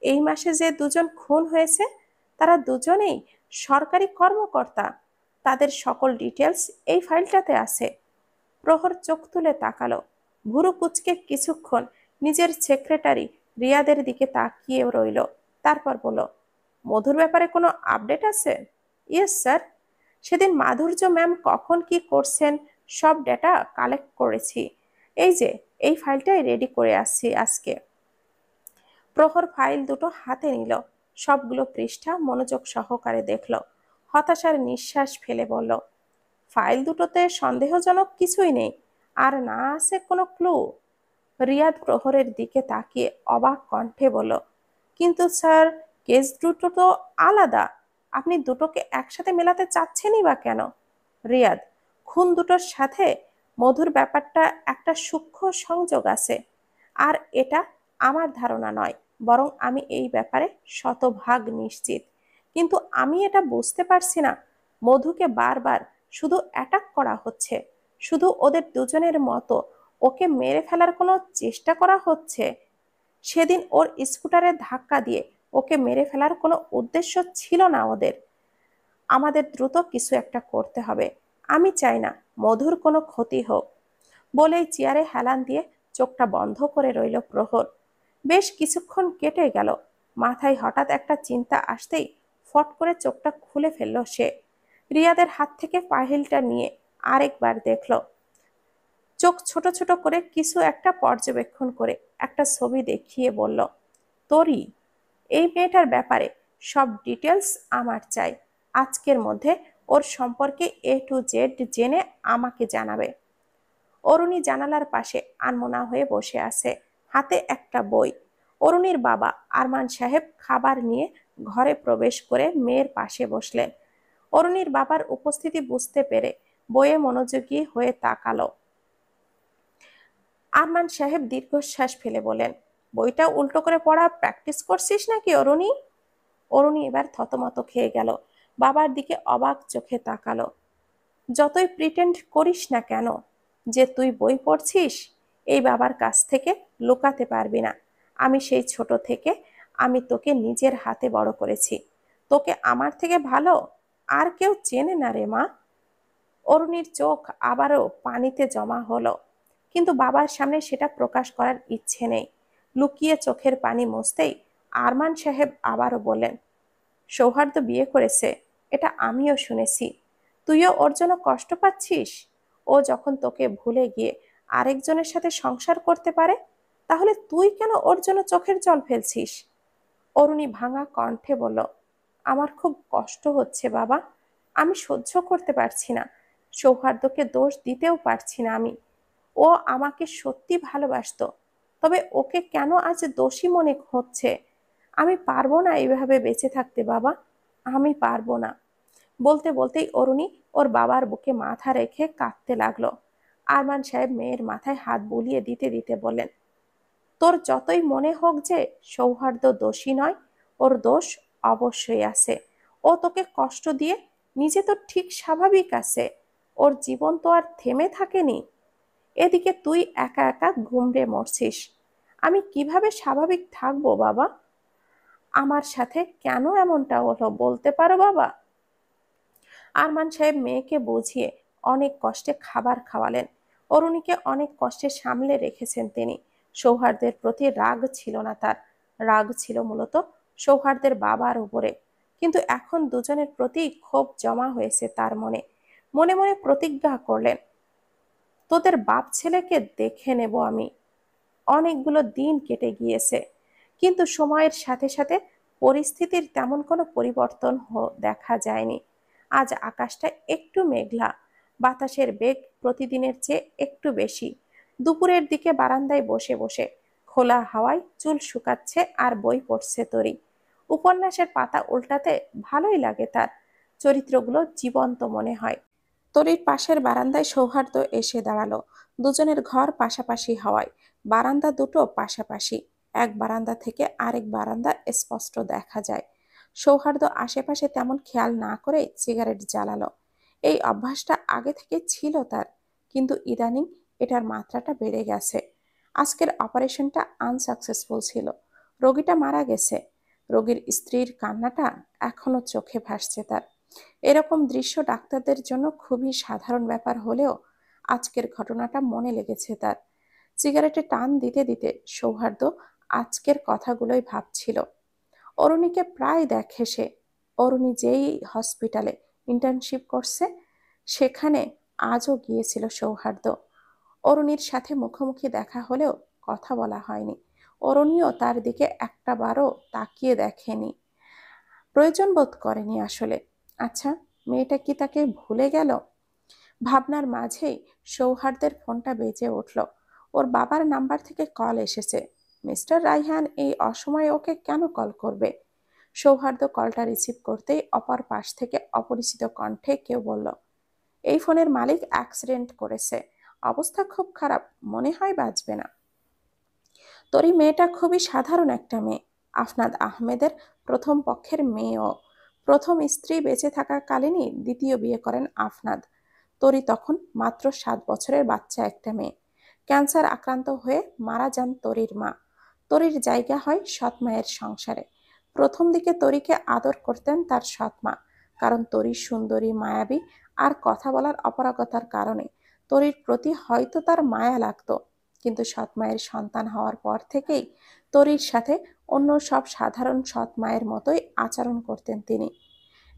এই মাসে যে দুজন খুন হয়েছে তারা দুজনেই সরকারি কর্মকর্তা। তাদের সকল ডিটেলস এই ফাইলটাতে আছে। প্রহর চোখ তুলে তাকালো, ভুরু কুচকে কিছুক্ষণ নিজের সেক্রেটারি রিয়াদের দিকে তাকিয়ে রইল। তারপর বলল, মধুর ব্যাপারে কোনো আপডেট আছে? ইয়েস স্যার, সেদিন মাধুর্য ম্যাম কখন কি করছেন সব ডেটা কালেক্ট করেছি। এই যে এই ফাইলটাই রেডি করে আসছি আজকে। প্রহর ফাইল দুটো হাতে নিল, সবগুলো পৃষ্ঠা মনোযোগ সহকারে দেখল, হতাশার নিঃশ্বাস ফেলে বলল, ফাইল দুটোতে সন্দেহজনক কিছুই নেই, আর না আছে কোনো ক্লু। রিয়াদ প্রহরের দিকে তাকিয়ে অবাক কণ্ঠে বলল, কিন্তু স্যার, কেস দুটো তো আলাদা, আপনি দুটোকে একসাথে মেলাতে চাচ্ছেনই বা কেন? রিয়াদ, খুন দুটোর সাথে মধুর ব্যাপারটা একটা সূক্ষ্ম সংযোগ আছে, আর এটা আমার ধারণা নয়, বরং আমি এই ব্যাপারে শতভাগ নিশ্চিত। কিন্তু আমি এটা বুঝতে পারছি না, মধুকে বারবার শুধু অ্যাটাক করা হচ্ছে, শুধু ওদের দুজনের মতো ওকে মেরে ফেলার কোনো চেষ্টা করা হচ্ছে? সেদিন ওর স্কুটারে ধাক্কা দিয়ে ওকে মেরে ফেলার কোনো উদ্দেশ্য ছিল না ওদের। আমাদের দ্রুত কিছু একটা করতে হবে। আমি চাই না মধুর কোনো ক্ষতি হোক। বলেই চেয়ারে হেলান দিয়ে চোখটা বন্ধ করে রইল প্রহর। বেশ কিছুক্ষণ কেটে গেল। মাথায় হঠাৎ একটা চিন্তা আসতেই ফট করে চোখটা খুলে ফেলল সে। রিয়াদের হাত থেকে ফাইলটা নিয়ে আরেকবার দেখল। চোখ ছোট ছোট করে কিছু একটা পর্যবেক্ষণ করে একটা ছবি দেখিয়ে বলল, তরি, এই মেয়েটার ব্যাপারে সব ডিটেলস আমার চাই। আজকের মধ্যে ওর সম্পর্কে A to Z জেনে আমাকে জানাবে। অরুণী জানালার পাশে আনমনা হয়ে বসে আছে, হাতে একটা বই। অরুণীর বাবা আরমান সাহেব খাবার নিয়ে ঘরে প্রবেশ করে মেয়ের পাশে বসলেন। অরুণীর বাবার উপস্থিতি বুঝতে পেরে বইয়ে মনোযোগী হয়ে তাকালো। আরমান সাহেব দীর্ঘশ্বাস ফেলে বলেন, বইটা উল্টো করে পড়া প্র্যাকটিস করছিস নাকি অরুণী? অরুণী এবার থতমত খেয়ে গেল, বাবার দিকে অবাক চোখে তাকালো। যতই প্রিটেন্ড করিস না কেন যে তুই বই পড়ছিস, এই বাবার কাছ থেকে লুকাতে পারবি না। আমি সেই ছোট থেকে আমি তোকে নিজের হাতে বড় করেছি। তোকে আমার থেকে ভালো আর কেউ চেনে না রে মা। অরুণীর চোখ আবারও পানিতে জমা হলো, কিন্তু বাবার সামনে সেটা প্রকাশ করার ইচ্ছে নেই। লুকিয়ে চোখের পানি মুছতেই আরমান সাহেব আবারও বললেন, সৌহার্দ্য বিয়ে করেছে, এটা আমিও শুনেছি। তুইও ওর জন্য কষ্ট পাচ্ছিস? ও যখন তোকে ভুলে গিয়ে আরেকজনের সাথে সংসার করতে পারে, তাহলে তুই কেন ওর জন্য চোখের জল ফেলছিস? অরুণী ভাঙা কণ্ঠে বলল, আমার খুব কষ্ট হচ্ছে বাবা, আমি সহ্য করতে পারছি না। সৌহার্দ্যকে দোষ দিতেও পারছি না আমি। ও আমাকে সত্যি ভালোবাসতো, তবে ওকে কেন আজ দোষী মনে হচ্ছে? আমি পারবো না এইভাবে বেঁচে থাকতে বাবা, আমি পারবো না। বলতে বলতেই অরুণী ওর বাবার বুকে মাথা রেখে কাঁদতে লাগলো। আরমান সাহেব মেয়ের মাথায় হাত বুলিয়ে দিতে দিতে বললেন, তোর যতই মনে হোক যে সৌহার্দ্য দোষী নয়, ওর দোষ অবশ্যই আছে। ও তোকে কষ্ট দিয়ে নিজে তো ঠিক স্বাভাবিক আছে, ওর জীবন তো আর থেমে থাকেনি। এদিকে তুই একা একা ঘুমড়ে মরছিস। আমি কিভাবে স্বাভাবিক থাকবো বাবা? আমার সাথে কেন এমনটা হলো বলতে পারো বাবা? আরমান সাহেব মেয়েকে বুঝিয়ে অনেক কষ্টে খাবার খাওয়ালেন। অরুণীকে অনেক কষ্টে সামলে রেখেছেন তিনি। সৌহার্দ্যের প্রতি রাগ ছিল না তার, রাগ ছিল মূলত সৌহার্দ্যের বাবার উপরে। কিন্তু এখন দুজনের প্রতি ক্ষোভ জমা হয়েছে তার মনে। মনে মনে প্রতিজ্ঞা করলেন, তোদের বাপ ছেলেকে দেখে নেব আমি। অনেকগুলো দিন কেটে গিয়েছে, কিন্তু সময়ের সাথে সাথে পরিস্থিতির তেমন কোনো পরিবর্তন দেখা যায়নি। আজ আকাশটা একটু মেঘলা, বাতাসের বেগ প্রতিদিনের চেয়ে একটু বেশি। দুপুরের দিকে বারান্দায় বসে বসে খোলা হাওয়ায় চুল শুকাচ্ছে আর বই পড়ছে তরি। উপন্যাসের পাতা উল্টাতে ভালোই লাগে তার, চরিত্রগুলো জীবন্ত মনে হয়। তরির পাশের বারান্দায় সৌহার্দ্য এসে দাঁড়ালো। দুজনের ঘর পাশাপাশি হওয়ায় বারান্দা দুটো পাশাপাশি, এক বারান্দা থেকে আরেক বারান্দা স্পষ্ট দেখা যায়। সৌহার্দ্য আশেপাশে তেমন খেয়াল না করে সিগারেট জ্বালালো। এই অভ্যাসটা আগে থেকে ছিল তার, কিন্তু ইদানিং এটার মাত্রাটা বেড়ে গেছে। আজকের অপারেশনটা আনসাকসেসফুল ছিল, রোগীটা মারা গেছে। রোগীর স্ত্রীর কান্নাটা এখনো চোখে ভাসছে তার। এরকম দৃশ্য ডাক্তারদের জন্য খুবই সাধারণ ব্যাপার হলেও আজকের ঘটনাটা মনে লেগেছে তার। সিগারেটে টান দিতে দিতে সৌহার্দ্য আজকের কথাগুলোই ভাবছিল। অরুণীকে প্রায় দেখে সে। অরুণী যেই হসপিটালে ইন্টার্নশিপ করছে, সেখানে আজও গিয়েছিল সৌহার্দ্য। অরুণীর সাথে মুখোমুখি দেখা হলেও কথা বলা হয়নি। অরুণীও তার দিকে একটা বারও তাকিয়ে দেখেনি, প্রয়োজন বোধ করেনি আসলে। আচ্ছা, মেয়েটা কি তাকে ভুলে গেল? ভাবনার মাঝেই সৌহার্দ্যের ফোনটা বেজে উঠল। ওর বাবার নাম্বার থেকে কল এসেছে। মিস্টার রাইহান এই অসময়ে ওকে কেন কল করবে? সৌহার্দ্য কলটা রিসিভ করতেই অপর পাশ থেকে অপরিচিত কণ্ঠে কেউ বলল, এই ফোনের মালিক অ্যাক্সিডেন্ট করেছে, অবস্থা খুব খারাপ, মনে হয় বাঁচবে না। তোর এই মেয়েটা খুবই সাধারণ একটা মেয়ে, আফনাদ আহমেদের প্রথম পক্ষের মেয়েও। প্রথম স্ত্রী বেঁচে থাকাকালীনই দ্বিতীয় বিয়ে করেন আফনাদ। তরি তখন মাত্র 7 বছরের বাচ্চা একটা মেয়ে। ক্যান্সার আক্রান্ত হয়ে মারা যান তরির মা। তরির জায়গা হয় সৎ মায়ের সংসারে। প্রথম দিকে তরিকে আদর করতেন তার সৎ মা, কারণ তরি সুন্দরী, মায়াবী আর কথা বলার অপারগতার কারণে তরির প্রতি হয়তো তার মায়া লাগতো। কিন্তু সৎ মায়ের সন্তান হওয়ার পর থেকেই তরির সাথে অন্য সব সাধারণ সৎ মায়ের মতোই আচরণ করতেন তিনি।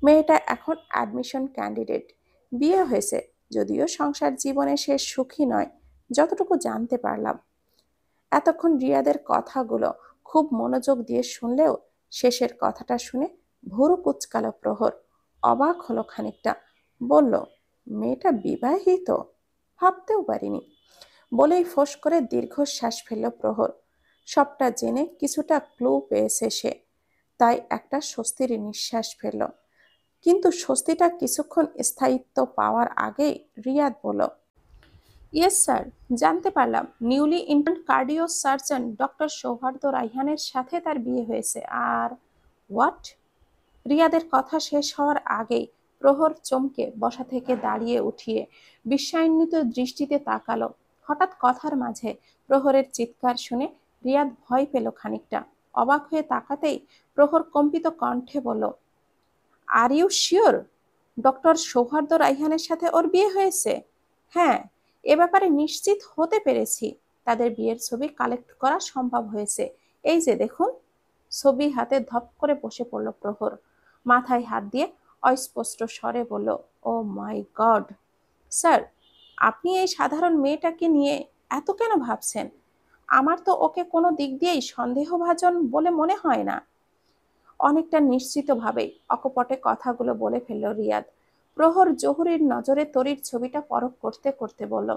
মেয়েটা এখন অ্যাডমিশন ক্যান্ডিডেট, বিয়ে হয়েছে, যদিও সংসার জীবনে সে সুখী নয়, যতটুকু জানতে পারলাম। এতক্ষণ রিয়াদের কথাগুলো খুব মনোযোগ দিয়ে শুনলেও শেষের কথাটা শুনে ভুরু কুচকালো প্রহর। অবাক হলো খানিকটা, বলল, মেয়েটা বিবাহিত? ভাবতেও পারিনি। বলেই ফোঁস করে দীর্ঘশ্বাস ফেলল প্রহর। সবটা জেনে কিছুটা ক্লু পেয়েছে সে, তাই একটা স্বস্তির নিঃশ্বাস ফেলল। কিন্তু স্বস্তিটা কিছুক্ষণ স্থায়িত্ব পাওয়ার আগেই রিয়াদ বলল, ইয়েস স্যার, জানতে পারলাম newly intern cardio surgeon doctor Souhardya রাইহানের সাথে তার বিয়ে হয়েছে। আর হোয়াট? রিয়াদের কথা শেষ হওয়ার আগেই প্রহর চমকে বসা থেকে দাঁড়িয়ে উঠিয়ে বিস্ময়ান্বিত দৃষ্টিতে তাকালো। হঠাৎ কথার মাঝে প্রহরের চিৎকার শুনে রিয়াদ ভয় পেল খানিকটা। অবাক হয়ে তাকাতেই প্রহর কম্পিত কণ্ঠে বলল, are you sure doctor Souhardya রাইহানের সাথে ওর বিয়ে হয়েছে? হ্যাঁ, এ ব্যাপারে নিশ্চিত হতে পেরেছি। তাদের বিয়ের ছবি কালেক্ট করা সম্ভব হয়েছে। এই যে দেখুন। ছবি হাতে ধপ করে বসে পড়ল প্রহর। মাথায় হাত দিয়ে অস্পষ্ট স্বরে বলল, ও মাই গড স্যার, আপনি এই সাধারণ মেয়েটাকে নিয়ে এত কেন ভাবছেন? আমার তো ওকে কোনো দিক দিয়েই সন্দেহভাজন বলে মনে হয় না। অনেকটা নিশ্চিতভাবেই অকপটে কথাগুলো বলে ফেলল রিয়াদ। প্রহর জহুরীর নজরে তরির ছবিটা পরখ করতে করতে বলল,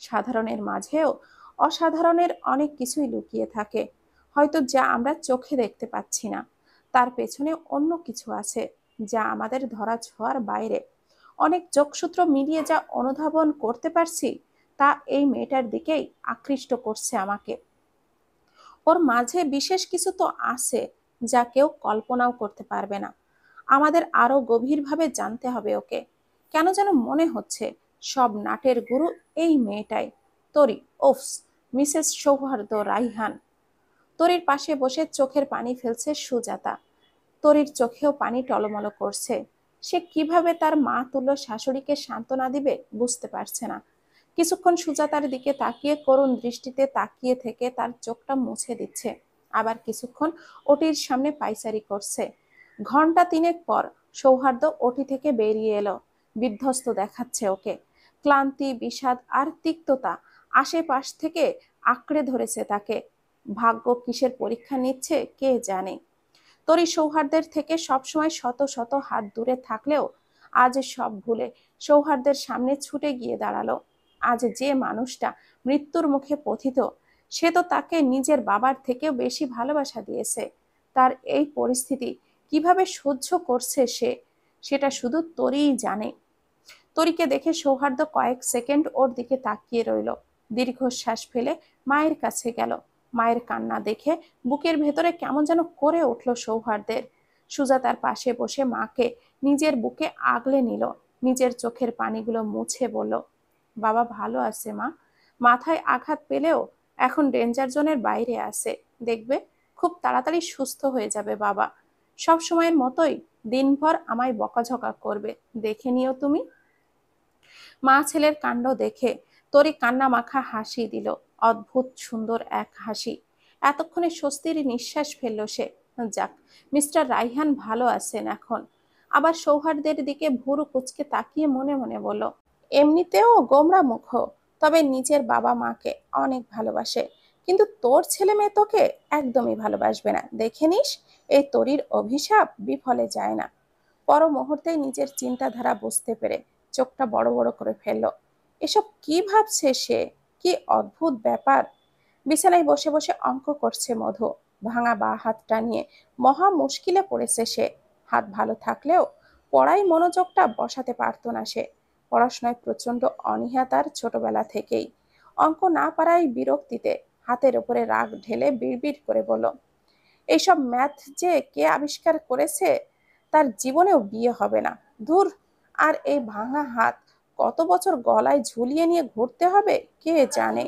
সাধারণের মাঝেও অসাধারণের অনেক কিছুই লুকিয়ে থাকে, হয়তো যা আমরা চোখে দেখতে পাচ্ছি না। তার পেছনে অন্য কিছু আছে যা আমাদের ধরা ছোঁয়ার বাইরে। অনেক যোগসূত্র মিলিয়ে যা অনুধাবন করতে পারছি তা এই মেয়েটার দিকেই আকৃষ্ট করছে আমাকে। ওর মাঝে বিশেষ কিছু তো আছে যা কেউ কল্পনাও করতে পারবে না। আমাদের আরো গভীরভাবে জানতে হবে ওকে। কেন যেন মনে হচ্ছে সব নাটের গুরু এই মেয়েটাই। তরি, ওফস, মিসেস সৌহার্দ্য রাইহান। তরির পাশে বসে চোখের পানি ফেলছে সুজাতা। তরির চোখেও পানি টলমল করছে। সে কিভাবে তার মা তুল্য শাশুড়িকে সান্ত্বনা দিবে বুঝতে পারছে না। কিছুক্ষণ সুজাতার দিকে তাকিয়ে করুণ দৃষ্টিতে তাকিয়ে থেকে তার চোখটা মুছে দিচ্ছে। আবার কিছুক্ষণ ওটির সামনে পায়চারি করছে। ঘন্টা তিনেক পর সৌহার্দ্য ওটি থেকে বেরিয়ে এলো। বিধ্বস্ত দেখাচ্ছে ওকে। ক্লান্তি, বিষাদ আর তিক্ততা আশেপাশ থেকে আঁকড়ে ধরেছে তাকে। ভাগ্য কিসের পরীক্ষা নিচ্ছে কে জানে। তরি সৌহার্দ্যের থেকে সবসময় শত শত হাত দূরে থাকলেও আজ সব ভুলে সৌহার্দ্যের সামনে ছুটে গিয়ে দাঁড়ালো। আজ যে মানুষটা মৃত্যুর মুখে পতিত, সে তো তাকে নিজের বাবার থেকেও বেশি ভালোবাসা দিয়েছে। তার এই পরিস্থিতি কিভাবে সহ্য করছে সে, সেটা শুধু তরিই জানে। তরিকে দেখে সৌহার্দ্য কয়েক সেকেন্ড ওর দিকে তাকিয়ে রইল। দীর্ঘশ্বাস ফেলে মায়ের কাছে গেল। মায়ের কান্না দেখে বুকের ভেতরে কেমন যেন করে উঠল সৌহার্দ্যের। সুজাতার পাশে বসে মাকে নিজের বুকে আগলে নিল। নিজের চোখের পানিগুলো মুছে বলল, বাবা ভালো আছে মা। মাথায় আঘাত পেলেও এখন ডেঞ্জার জোনের বাইরে আছে। দেখবে খুব তাড়াতাড়ি সুস্থ হয়ে যাবে বাবা। সব সময়ের মতোই দিনভর আমায় বকাঝকা করবে, দেখে নিও তুমি। মা ছেলের কাণ্ড দেখে তরি কান্না মাখা হাসি দিল। অদ্ভুত সুন্দর এক হাসি। এতক্ষণে স্বস্তির নিঃশ্বাস ফেলল সে। যাক, মিস্টার রাইহান ভালো আছেন এখন। আবার সৌহার্দ্যের দিকে ভুরু কুচকে তাকিয়ে মনে মনে বলল, এমনিতেও গোমরা মুখ, তবে নিজের বাবা মাকে অনেক ভালোবাসে। কিন্তু তোর ছেলে মেয়ে তোকে একদমই ভালোবাসবে না, দেখে নিস। এই তরির অভিশাপ বিফলে যায় না। পর মুহূর্তেই নিজের চিন্তাধারা বুঝতে পেরে চোখটা বড় বড় করে ফেলল। এসব কি ভাবছে সে? কি অদ্ভুত ব্যাপার। বিছানায় বসে বসে অঙ্ক করছে মধু। ভাঙা বা হাতটা নিয়ে মহা মুশকিলে পড়েছে সে। হাত ভালো থাকলেও পড়ায় মনোযোগটা বসাতে পারতো না সে। পড়াশোনায় প্রচন্ড অনীহা তার ছোটবেলা থেকেই। অঙ্ক না পারায় বিরক্তিতে হাতের উপরে রাগ ঢেলে বিড়বিড় করে বলল, এইসব ম্যাথ যে কে আবিষ্কার করেছে তার জীবনেও বিয়ে হবে না। ধুর, আর এই ভাঙা হাত কত বছর গলায় ঝুলিয়ে নিয়ে ঘুরতে হবে কে জানে।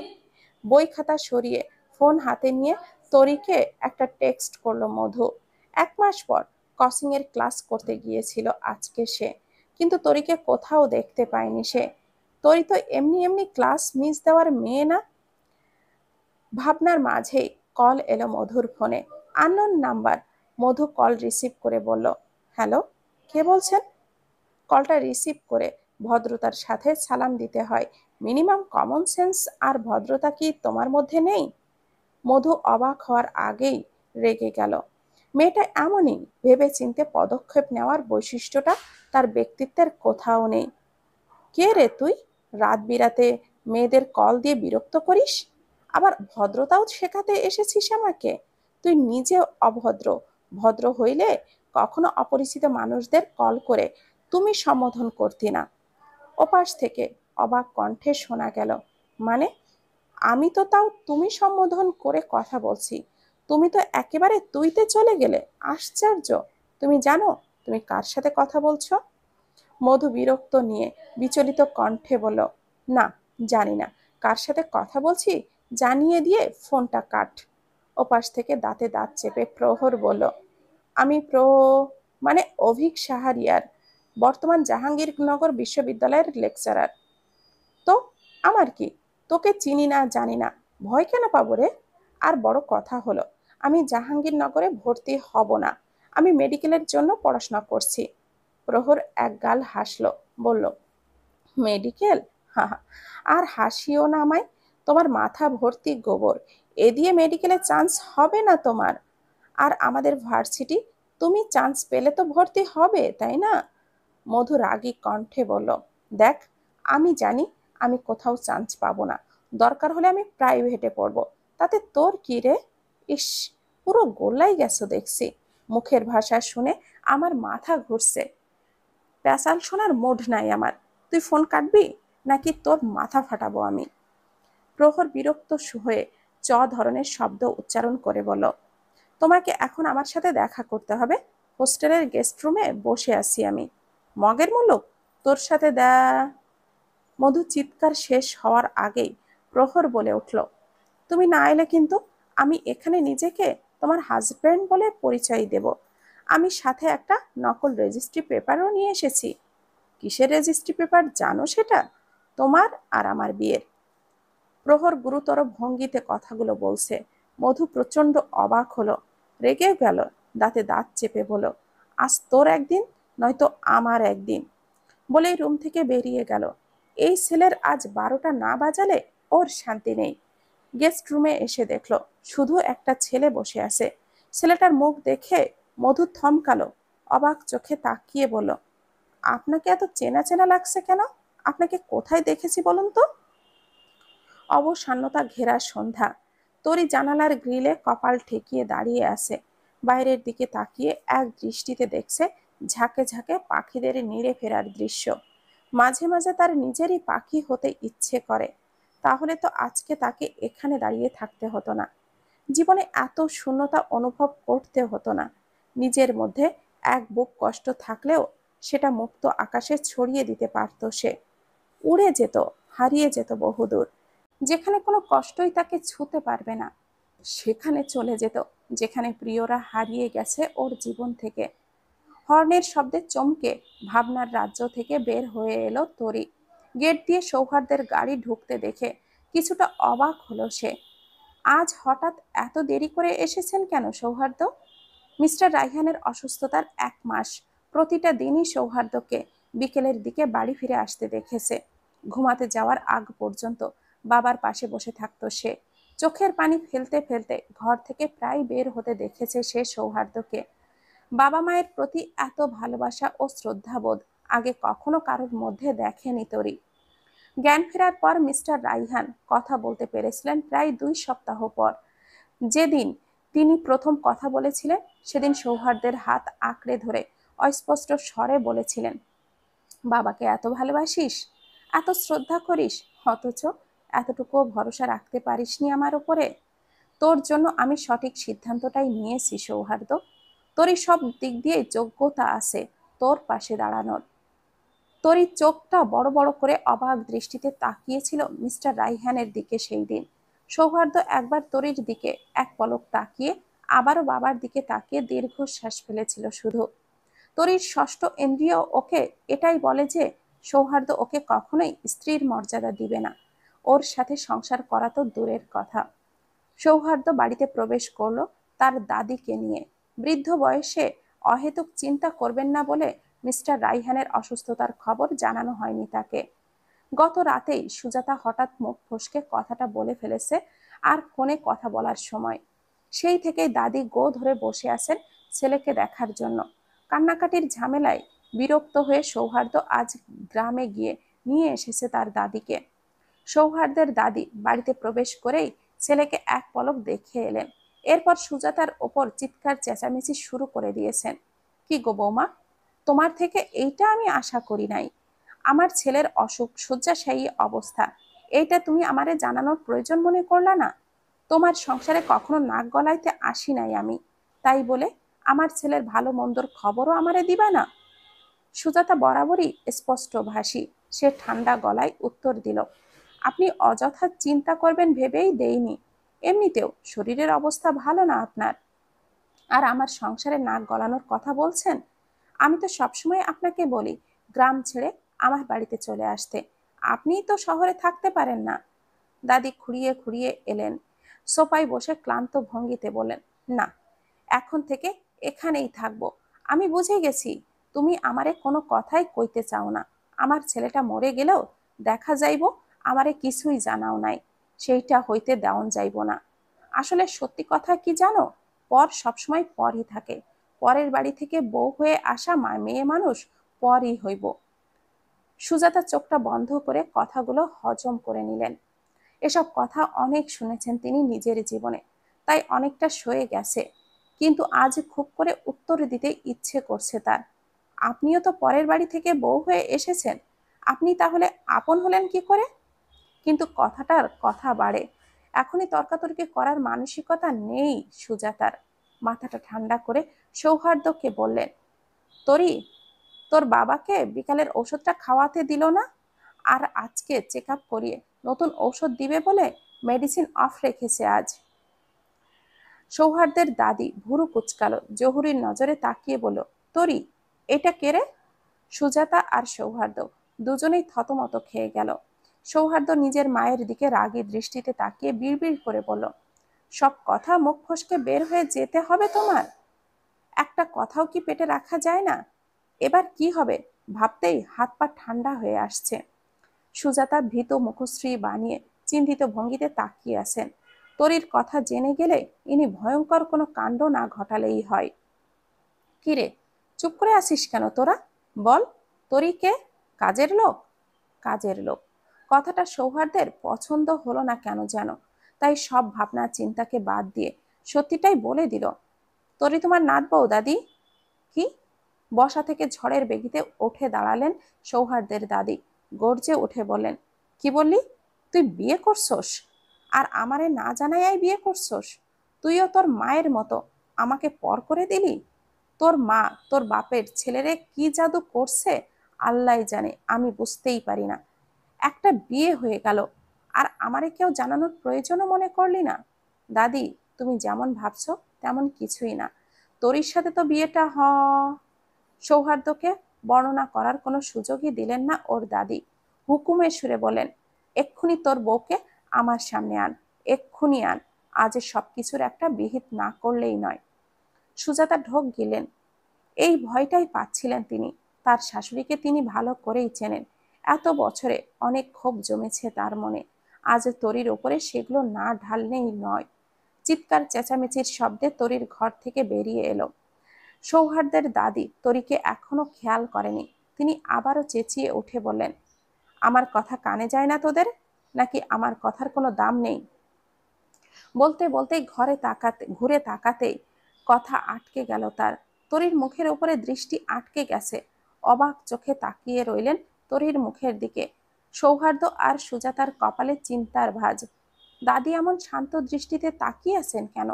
বই খাতা সরিয়ে ফোন হাতে নিয়ে তরিকে একটা টেক্সট করলো মধু। 1 মাস পর কসিং এর ক্লাস করতে গিয়েছিল আজকে সে, কিন্তু তরিকে কোথাও দেখতে পায়নি সে। তরি তো এমনি এমনি ক্লাস মিস দেওয়ার মেয়ে না। ভাবনার মাঝেই কল এলো মধুর ফোনে। Unknown number. Madhu call receive করে বলল, হ্যালো, কে বলছেন? কলটা রিসিভ করে ভদ্রতার সাথে সালাম দিতে হয়। মিনিমাম কমন সেন্স আর ভদ্রতা কি তোমার মধ্যে নেই? মধু অবাক হওয়ার আগেই রেগে গেল। মেয়েটা এমনই, ভেবে চিনতে পদক্ষেপ নেওয়ার বৈশিষ্ট্যটা তার ব্যক্তিত্বের কোথাও নেই। কে রে তুই? রাত বিরাতে মেয়েদের কল দিয়ে বিরক্ত করিস, আবার ভদ্রতাও শেখাতে এসেছিস আমাকে? তুই নিজে অভদ্র। ভদ্র হইলে কখনো অপরিচিত মানুষদের কল করে তুমি সম্বোধন করতি না। ওপাশ থেকে অবাক কণ্ঠে শোনা গেল, মানে? আমি তো তাও তুমি সম্বোধন করে কথা বলছি, তুমি তো একেবারে তুইতে চলে গেলে। আশ্চর্য। তুমি জানো তুমি কার সাথে কথা বলছো? মধু বিরক্ত নিয়ে বিচলিত কণ্ঠে বলল, না, জানি না কার সাথে কথা বলছি, জানিয়ে দিয়ে ফোনটা কাট। ওপাশ থেকে দাঁতে দাঁত চেপে প্রহর বলল, আমি মানে অভিক সাহারিয়ার, বর্তমান জাহাঙ্গীরনগর বিশ্ববিদ্যালয়ের লেকচারার। তো আমার কি? তোকে চিনি না, জানি না, ভয় কেন পাবো রে? আর বড় কথা হলো, আমি জাহাঙ্গীরনগরে ভর্তি হব না, আমি মেডিকেলের জন্য পড়াশোনা করছি। প্রহর একগাল হাসলো, বলল, মেডিকেল? হা হা, আর হাসিও না আমায়, তোমার মাথা ভর্তি গোবর, এ দিয়ে মেডিকেলে চান্স হবে না তোমার। আর আমাদের ভার্সিটি, তুমি চান্স পেলে তো ভর্তি হবে, তাই না? মধু রাগী কণ্ঠে বলল, দেখ, আমি জানি আমি কোথাও চান্স পাবো না, দরকার হলে আমি প্রাইভেটে পড়বো, তাতে তোর কি রে? ইস, পুরো গোল্লাই গেছো দেখছি। মুখের ভাষা শুনে আমার মাথা ঘুরছে। পেঁচাল শোনার মুড নাই আমার। তুই ফোন কাটবি নাকি তোর মাথা ফাটাবো আমি? প্রহর বিরক্ত হয়ে ধরনের শব্দ উচ্চারণ করে বলল, তোমাকে এখন আমার সাথে দেখা করতে হবে। হোস্টেলের গেস্ট রুমে বসে আছি আমি। মগের মুলুক, তোর সাথে মধু চিৎকার শেষ হওয়ার আগেই প্রহর বলে উঠল, তুমি না এলে কিন্তু আমি এখানে নিজেকে তোমার হাজবেন্ড বলে পরিচয় দেব। আমি সাথে একটা নকল রেজিস্ট্রি পেপারও নিয়ে এসেছি। কিসের রেজিস্ট্রি পেপার জানো সেটা? তোমার আর আমার বিয়ের। প্রহর গুরুতর ভঙ্গিতে কথাগুলো বলছে। মধু প্রচন্ড অবাক হলো, রেগে গেল, দাঁতে দাঁত চেপে বলল, আজ তোর একদিন, নয়তো আমার একদিন। বলেই রুম থেকে বেরিয়ে গেল। এই ছেলের আজ 12টা না বাজালে ওর শান্তি নেই। গেস্ট রুমে এসে দেখলো শুধু একটা ছেলে বসে আছে। ছেলেটার মুখ দেখে মধু থমকালো, অবাক চোখে তাকিয়ে বলল, আপনাকে এত চেনা চেনা লাগছে কেন? আপনাকে কোথায় দেখেছি বলুন তো? অবসান্নতা ঘেরা সন্ধ্যা। তরি জানালার গ্রিলে কপাল ঠেকিয়ে দাঁড়িয়ে আছে। বাইরের দিকে তাকিয়ে এক দৃষ্টিতে দেখছে ঝাঁকে ঝাঁকে পাখিদের নিড়ে ফেরার দৃশ্য। মাঝে মাঝে তার নিজেরই পাখি হতে ইচ্ছে করে। তাহলে তো আজকে তাকে এখানে দাঁড়িয়ে থাকতে হতো না। জীবনে এত শূন্যতা অনুভব করতে হতো না। নিজের মধ্যে এক বুক কষ্ট থাকলেও সেটা মুক্ত আকাশে ছড়িয়ে দিতে পারত সে। উড়ে যেত, হারিয়ে যেত বহুদূর, যেখানে কোনো কষ্টই তাকে ছুঁতে পারবে না। সেখানে চলে যেত যেখানে প্রিয়রা হারিয়ে গেছে ওর জীবন থেকে। হর্নের শব্দে চমকে ভাবনার রাজ্য থেকে বের হয়ে এলো তরি। গেট দিয়ে সৌহার্দের গাড়ি ঢুকতে দেখে কিছুটা অবাক হলো সে। আজ হঠাৎ এত দেরি করে এসেছেন কেন সৌহার্দ্য? মিস্টার রাইহানের অসুস্থতার 1 মাস প্রতিটা দিনই সৌহার্দ্যকে বিকেলের দিকে বাড়ি ফিরে আসতে দেখেছে। ঘুমাতে যাওয়ার আগ পর্যন্ত বাবার পাশে বসে থাকতো সে। চোখের পানি ফেলতে ফেলতে ঘর থেকে প্রায় বের হতে দেখেছে সে সৌহার্দ্যকে। বাবা মায়ের প্রতি এত ভালোবাসা ও শ্রদ্ধাবোধ আগে কখনো কারোর মধ্যে দেখেনি তরি। জ্ঞান ফেরার পর মিস্টার রাইহান কথা বলতে পেরেছিলেন প্রায় 2 সপ্তাহ পর। যেদিন তিনি প্রথম কথা বলেছিলেন সেদিন সৌহার্দ্যের হাত আঁকড়ে ধরে অস্পষ্ট স্বরে বলেছিলেন, বাবাকে এত ভালোবাসিস, এত শ্রদ্ধা করিস, অথচ এতটুকুও ভরসা রাখতে পারিসনি আমার উপরে। তোর জন্য আমি সঠিক সিদ্ধান্তটাই নিয়েছি সৌহার্দ্য। তোরই সব দিক দিয়ে যোগ্যতা আছে তোর পাশে দাঁড়ানোর। তরির চোখটা বড় বড় করে অবাক দৃষ্টিতে তাকিয়েছিল মিস্টার রাইহানের দিকে সেই দিন। সৌহার্দ্য একবার তরির দিকে এক পলক তাকিয়ে আবারও বাবার দিকে তাকিয়ে দীর্ঘশ্বাস ফেলেছিল শুধু। তরির ষষ্ঠ ইন্দ্রিয় ওকে এটাই বলে যে সৌহার্দ্য ওকে কখনোই স্ত্রীর মর্যাদা দিবে না। ওর সাথে সংসার করা তো দূরের কথা। সৌহার্দ্য বাড়িতে প্রবেশ করলো তার দাদিকে নিয়ে। বৃদ্ধ বয়সে অহেতুক চিন্তা করবেন না বলে মিস্টার রাইহানের অসুস্থতার খবর জানানো হয়নি তাকে। গত রাতেই সুজাতা হঠাৎ মুখ ফসকে কথাটা বলে ফেলেছে আর ফোনে কথা বলার সময়। সেই থেকেই দাদি গো ধরে বসে আছেন ছেলেকে দেখার জন্য। কান্নাকাটির ঝামেলায় বিরক্ত হয়ে সৌহার্দ্য আজ গ্রামে গিয়ে নিয়ে এসেছে তার দাদিকে। সৌহার্দ্যের দাদি বাড়িতে প্রবেশ করেই ছেলেকে এক পলক দেখে এলেন। এরপর সুজাতার ওপর চিৎকার চেঁচামেচি শুরু করে দিয়েছেন। কি গো বৌমা, তোমার থেকে এইটা আমি আশা করি নাই। আমার ছেলের অসুখ, শয্যাশায়ী অবস্থা, এইটা তুমি আমারে জানানোর প্রয়োজন মনে করলা না? তোমার সংসারে কখনো নাক গলাইতে আসি নাই আমি, তাই বলে আমার ছেলের ভালো মন্দর খবরও আমারে দিবা না? সুজাতা বরাবরই স্পষ্টভাষী, সে ঠান্ডা গলায় উত্তর দিল, আপনি অযথা চিন্তা করবেন ভেবেই দেইনি। এমনিতেও শরীরের অবস্থা ভালো না আপনার, আর আমার সংসারে নাক গলানোর কথা বলছেন। আমি তো সবসময় আপনাকে বলি গ্রাম ছেড়ে আমার বাড়িতে চলে আসতে, আপনিই তো শহরে থাকতে পারেন না। দাদি খুঁড়িয়ে খুঁড়িয়ে এলেন, সোফায় বসে ক্লান্ত ভঙ্গিতে বললেন, না, এখন থেকে এখানেই থাকবো। আমি বুঝে গেছি তুমি আমারে কোনো কথাই কইতে চাও না। আমার ছেলেটা মরে গেলেও দেখা যাইব আমারে কিছুই জানাও নাই, সেইটা হইতে দেওয়ান যাইব না। আসলে সত্যি কথা কি জানো, পর সবসময় পরই থাকে। পরের বাড়ি থেকে বউ হয়ে আসা মেয়ে মানুষ পরই হইব। সুজাতা চোখটা বন্ধ করে কথাগুলো হজম করে নিলেন। এসব কথা অনেক শুনেছেন তিনি নিজের জীবনে, তাই অনেকটা সয়ে গেছে। কিন্তু আজ খুব করে উত্তর দিতে ইচ্ছে করছে তার। আপনিও তো পরের বাড়ি থেকে বউ হয়ে এসেছেন, আপনি তাহলে আপন হলেন কি করে? কিন্তু কথাটার কথা বাড়ে, এখনই তর্কাতর্কি করার মানসিকতা নেই সুজাতার। মাথাটা ঠান্ডা করে সৌহার্দ্যকে বললেন, তরি, তোর বাবাকে বিকালের ওষুধটা খাওয়াতে দিল না? আর আজকে চেক আপ করিয়ে নতুন ঔষধ দিবে বলে মেডিসিন অফ রেখেছে আজ। সৌহার্দ্যের দাদি ভুরু কুচকালো, জহুরির নজরে তাকিয়ে বলল, তরি, এটা কে রে? সুজাতা আর সৌহার্দ্য দুজনেই থতমত খেয়ে গেল। সৌহার্দ্য নিজের মায়ের দিকে রাগী দৃষ্টিতে তাকিয়ে বিড়বিড় করে বলল, সব কথা মুখ ফসকে বের হয়ে যেতে হবে তোমার? একটা কথাও কি পেটে রাখা যায় না? এবার কি হবে ভাবতেই হাত পা ঠান্ডা হয়ে আসছে। সুজাতা ভীত মুখশ্রী বানিয়ে চিন্তিত ভঙ্গিতে তাকিয়ে আছেন। তরির কথা জেনে গেলে ইনি ভয়ঙ্কর কোনো কাণ্ড না ঘটালেই হয়। কিরে, চুপ করে আসিস কেন তোরা? বল, তরি কে? কাজের লোক? কাজের লোক কথাটা সৌহার্দ্যের পছন্দ হলো না কেন যেন, তাই সব ভাবনা চিন্তাকে বাদ দিয়ে সত্যিটাই বলে দিল, তরি তোমার নাত বউ দাদি। কি? বসা থেকে ঝড়ের বেগিতে উঠে দাঁড়ালেন সৌহার্দ্যের দাদি, গর্জে উঠে বললেন, কি বললি? তুই বিয়ে করছস? আর আমারে না জানাইয়াই বিয়ে করছস? তুইও তোর মায়ের মতো আমাকে পর করে দিলি? তোর মা তোর বাপের ছেলেরে কি জাদু করছে আল্লাহ জানে, আমি বুঝতেই পারি না। একটা বিয়ে হয়ে গেল, আর আমারে কেউ জানানোর প্রয়োজনও মনে করলি না? দাদি, তুমি যেমন ভাবছো তেমন কিছুই না। তোরির সাথে তো বিয়েটা সৌহার্দ্যকে বর্ণনা করার কোনো সুযোগই দিলেন না ওর দাদি। হুকুমের সুরে বলেন, এক্ষুনি তোর বউকে আমার সামনে আন, এক্ষুনি আন। আজ সবকিছুর একটা বিহিত না করলেই নয়। সুজাতা ঢোক গিলেন। এই ভয়টাই পাচ্ছিলেন তিনি। তার শাশুড়িকে তিনি ভালো করেই চেনেন। এত বছরে অনেক ক্ষোভ জমেছে তার মনে, আজ তরির ওপরে সেগুলো না ঢাললেই নয়। চিৎকার চেঁচামেচির শব্দে তরির ঘর থেকে বেরিয়ে এলো। সৌহার্দ্যের দাদি তরিকে এখনো খেয়াল করেনি। তিনি আবারও চেঁচিয়ে উঠে বললেন, আমার কথা কানে যায় না তোদের? নাকি আমার কথার কোনো দাম নেই? বলতে বলতেই ঘুরে তাকাতেই কথা আটকে গেল তার। তরির মুখের উপরে দৃষ্টি আটকে গেছে। অবাক চোখে তাকিয়ে রইলেন তরির মুখের দিকে। সৌহার্দ্য আর সুজাতার কপালে চিন্তার ভাঁজ। দাদি এমন শান্ত দৃষ্টিতে তাকিয়ে আছেন কেন?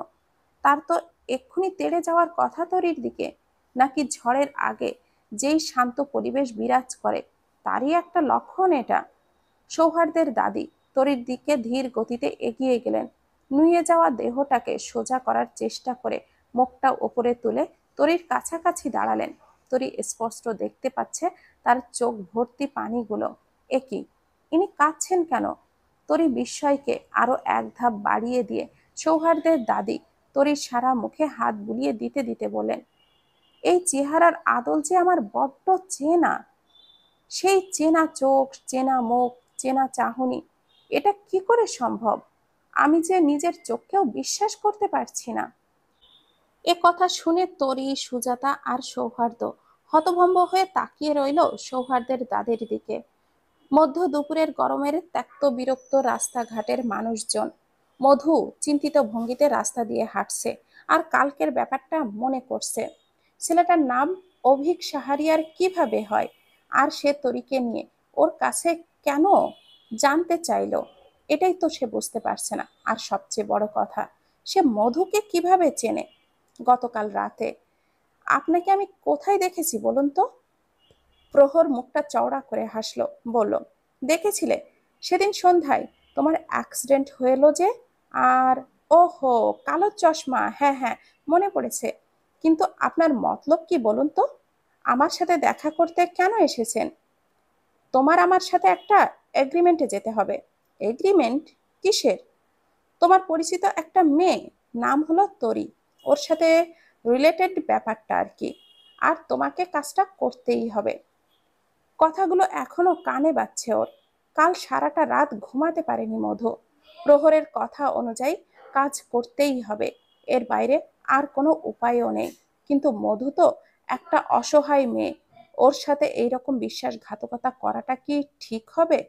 তার তো এক্ষুনি তেড়ে যাওয়ার কথা তরির দিকে। নাকি ঝড়ের আগে যেই শান্ত পরিবেশ বিরাজ করে তারই একটা লক্ষণ এটা? সৌহার্দ্যের দাদি তরির দিকে ধীর গতিতে এগিয়ে গেলেন। নুয়ে যাওয়া দেহটাকে সোজা করার চেষ্টা করে মুখটা উপরে তুলে তরির কাছাকাছি দাঁড়ালেন। তরি স্পষ্ট দেখতে পাচ্ছে তার চোখ ভর্তি পানিগুলো। একই, ইনি কাঁদছেন কেন? তরি বিস্ময়কে আরো এক ধাপ বাড়িয়ে দিয়ে সৌহার্দ্যের দাদি তরির সারা মুখে হাত বুলিয়ে দিতে দিতে বলেন, এই চেহারার আদল যে আমার বড্ড চেনা। সেই চেনা চোখ, চেনা মুখ, চেনা চাহনি, এটা কি করে সম্ভব? আমি যে নিজের চোখকেও বিশ্বাস করতে পারছি না। এ কথা শুনে তরি, সুজাতা আর সৌহার্দ্য হতভম্ব হয়ে তাকিয়ে রইল সৌহার্দ্যের দাদির দিকে। মধ্য দুপুরের গরমের ত্যক্ত বিরক্ত রাস্তাঘাটের মানুষজন। মধু চিন্তিত ভঙ্গিতে রাস্তা দিয়ে হাঁটছে আর কালকের ব্যাপারটা মনে করছে। ছেলেটার নাম অভিক সাহারিয়ার কিভাবে হয়? আর সে তরিকে নিয়ে ওর কাছে কেন জানতে চাইলো? এটাই তো সে বুঝতে পারছে না। আর সবচেয়ে বড় কথা, সে মধুকে কিভাবে চেনে? গতকাল রাতে আপনাকে আমি কোথায় দেখেছি বলুন তো? প্রহর মুখটা চওড়া করে হাসলো, বলল, দেখেছিলে সেদিন সন্ধ্যায় তোমার অ্যাক্সিডেন্ট হলো যে। আর ওহো, কালো চশমা, হ্যাঁ হ্যাঁ, মনে পড়েছে। কিন্তু আপনার মতলব কি বলুন তো? আমার সাথে দেখা করতে কেন এসেছেন? তোমার আমার সাথে একটা এগ্রিমেন্টে যেতে হবে। এগ্রিমেন্ট? কিসের? তোমার পরিচিত একটা মেয়ে, নাম হলো তরি, ওর সাথে রিলেটেড ব্যাপারটা আর কি। আর তোমাকে কাজটা করতেই হবে। কথাগুলো এখনো কানে বাজছে ওর। কাল সারাটা রাত ঘুমাতে পারেনি মধু। প্রহরের কথা অনুযায়ী কাজ করতেই হবে, এর বাইরে আর কোনো উপায়ও নেই। কিন্তু মধু তো একটা অসহায় মেয়ে, ওর সাথে এইরকম বিশ্বাসঘাতকতা করাটা কি ঠিক হবে?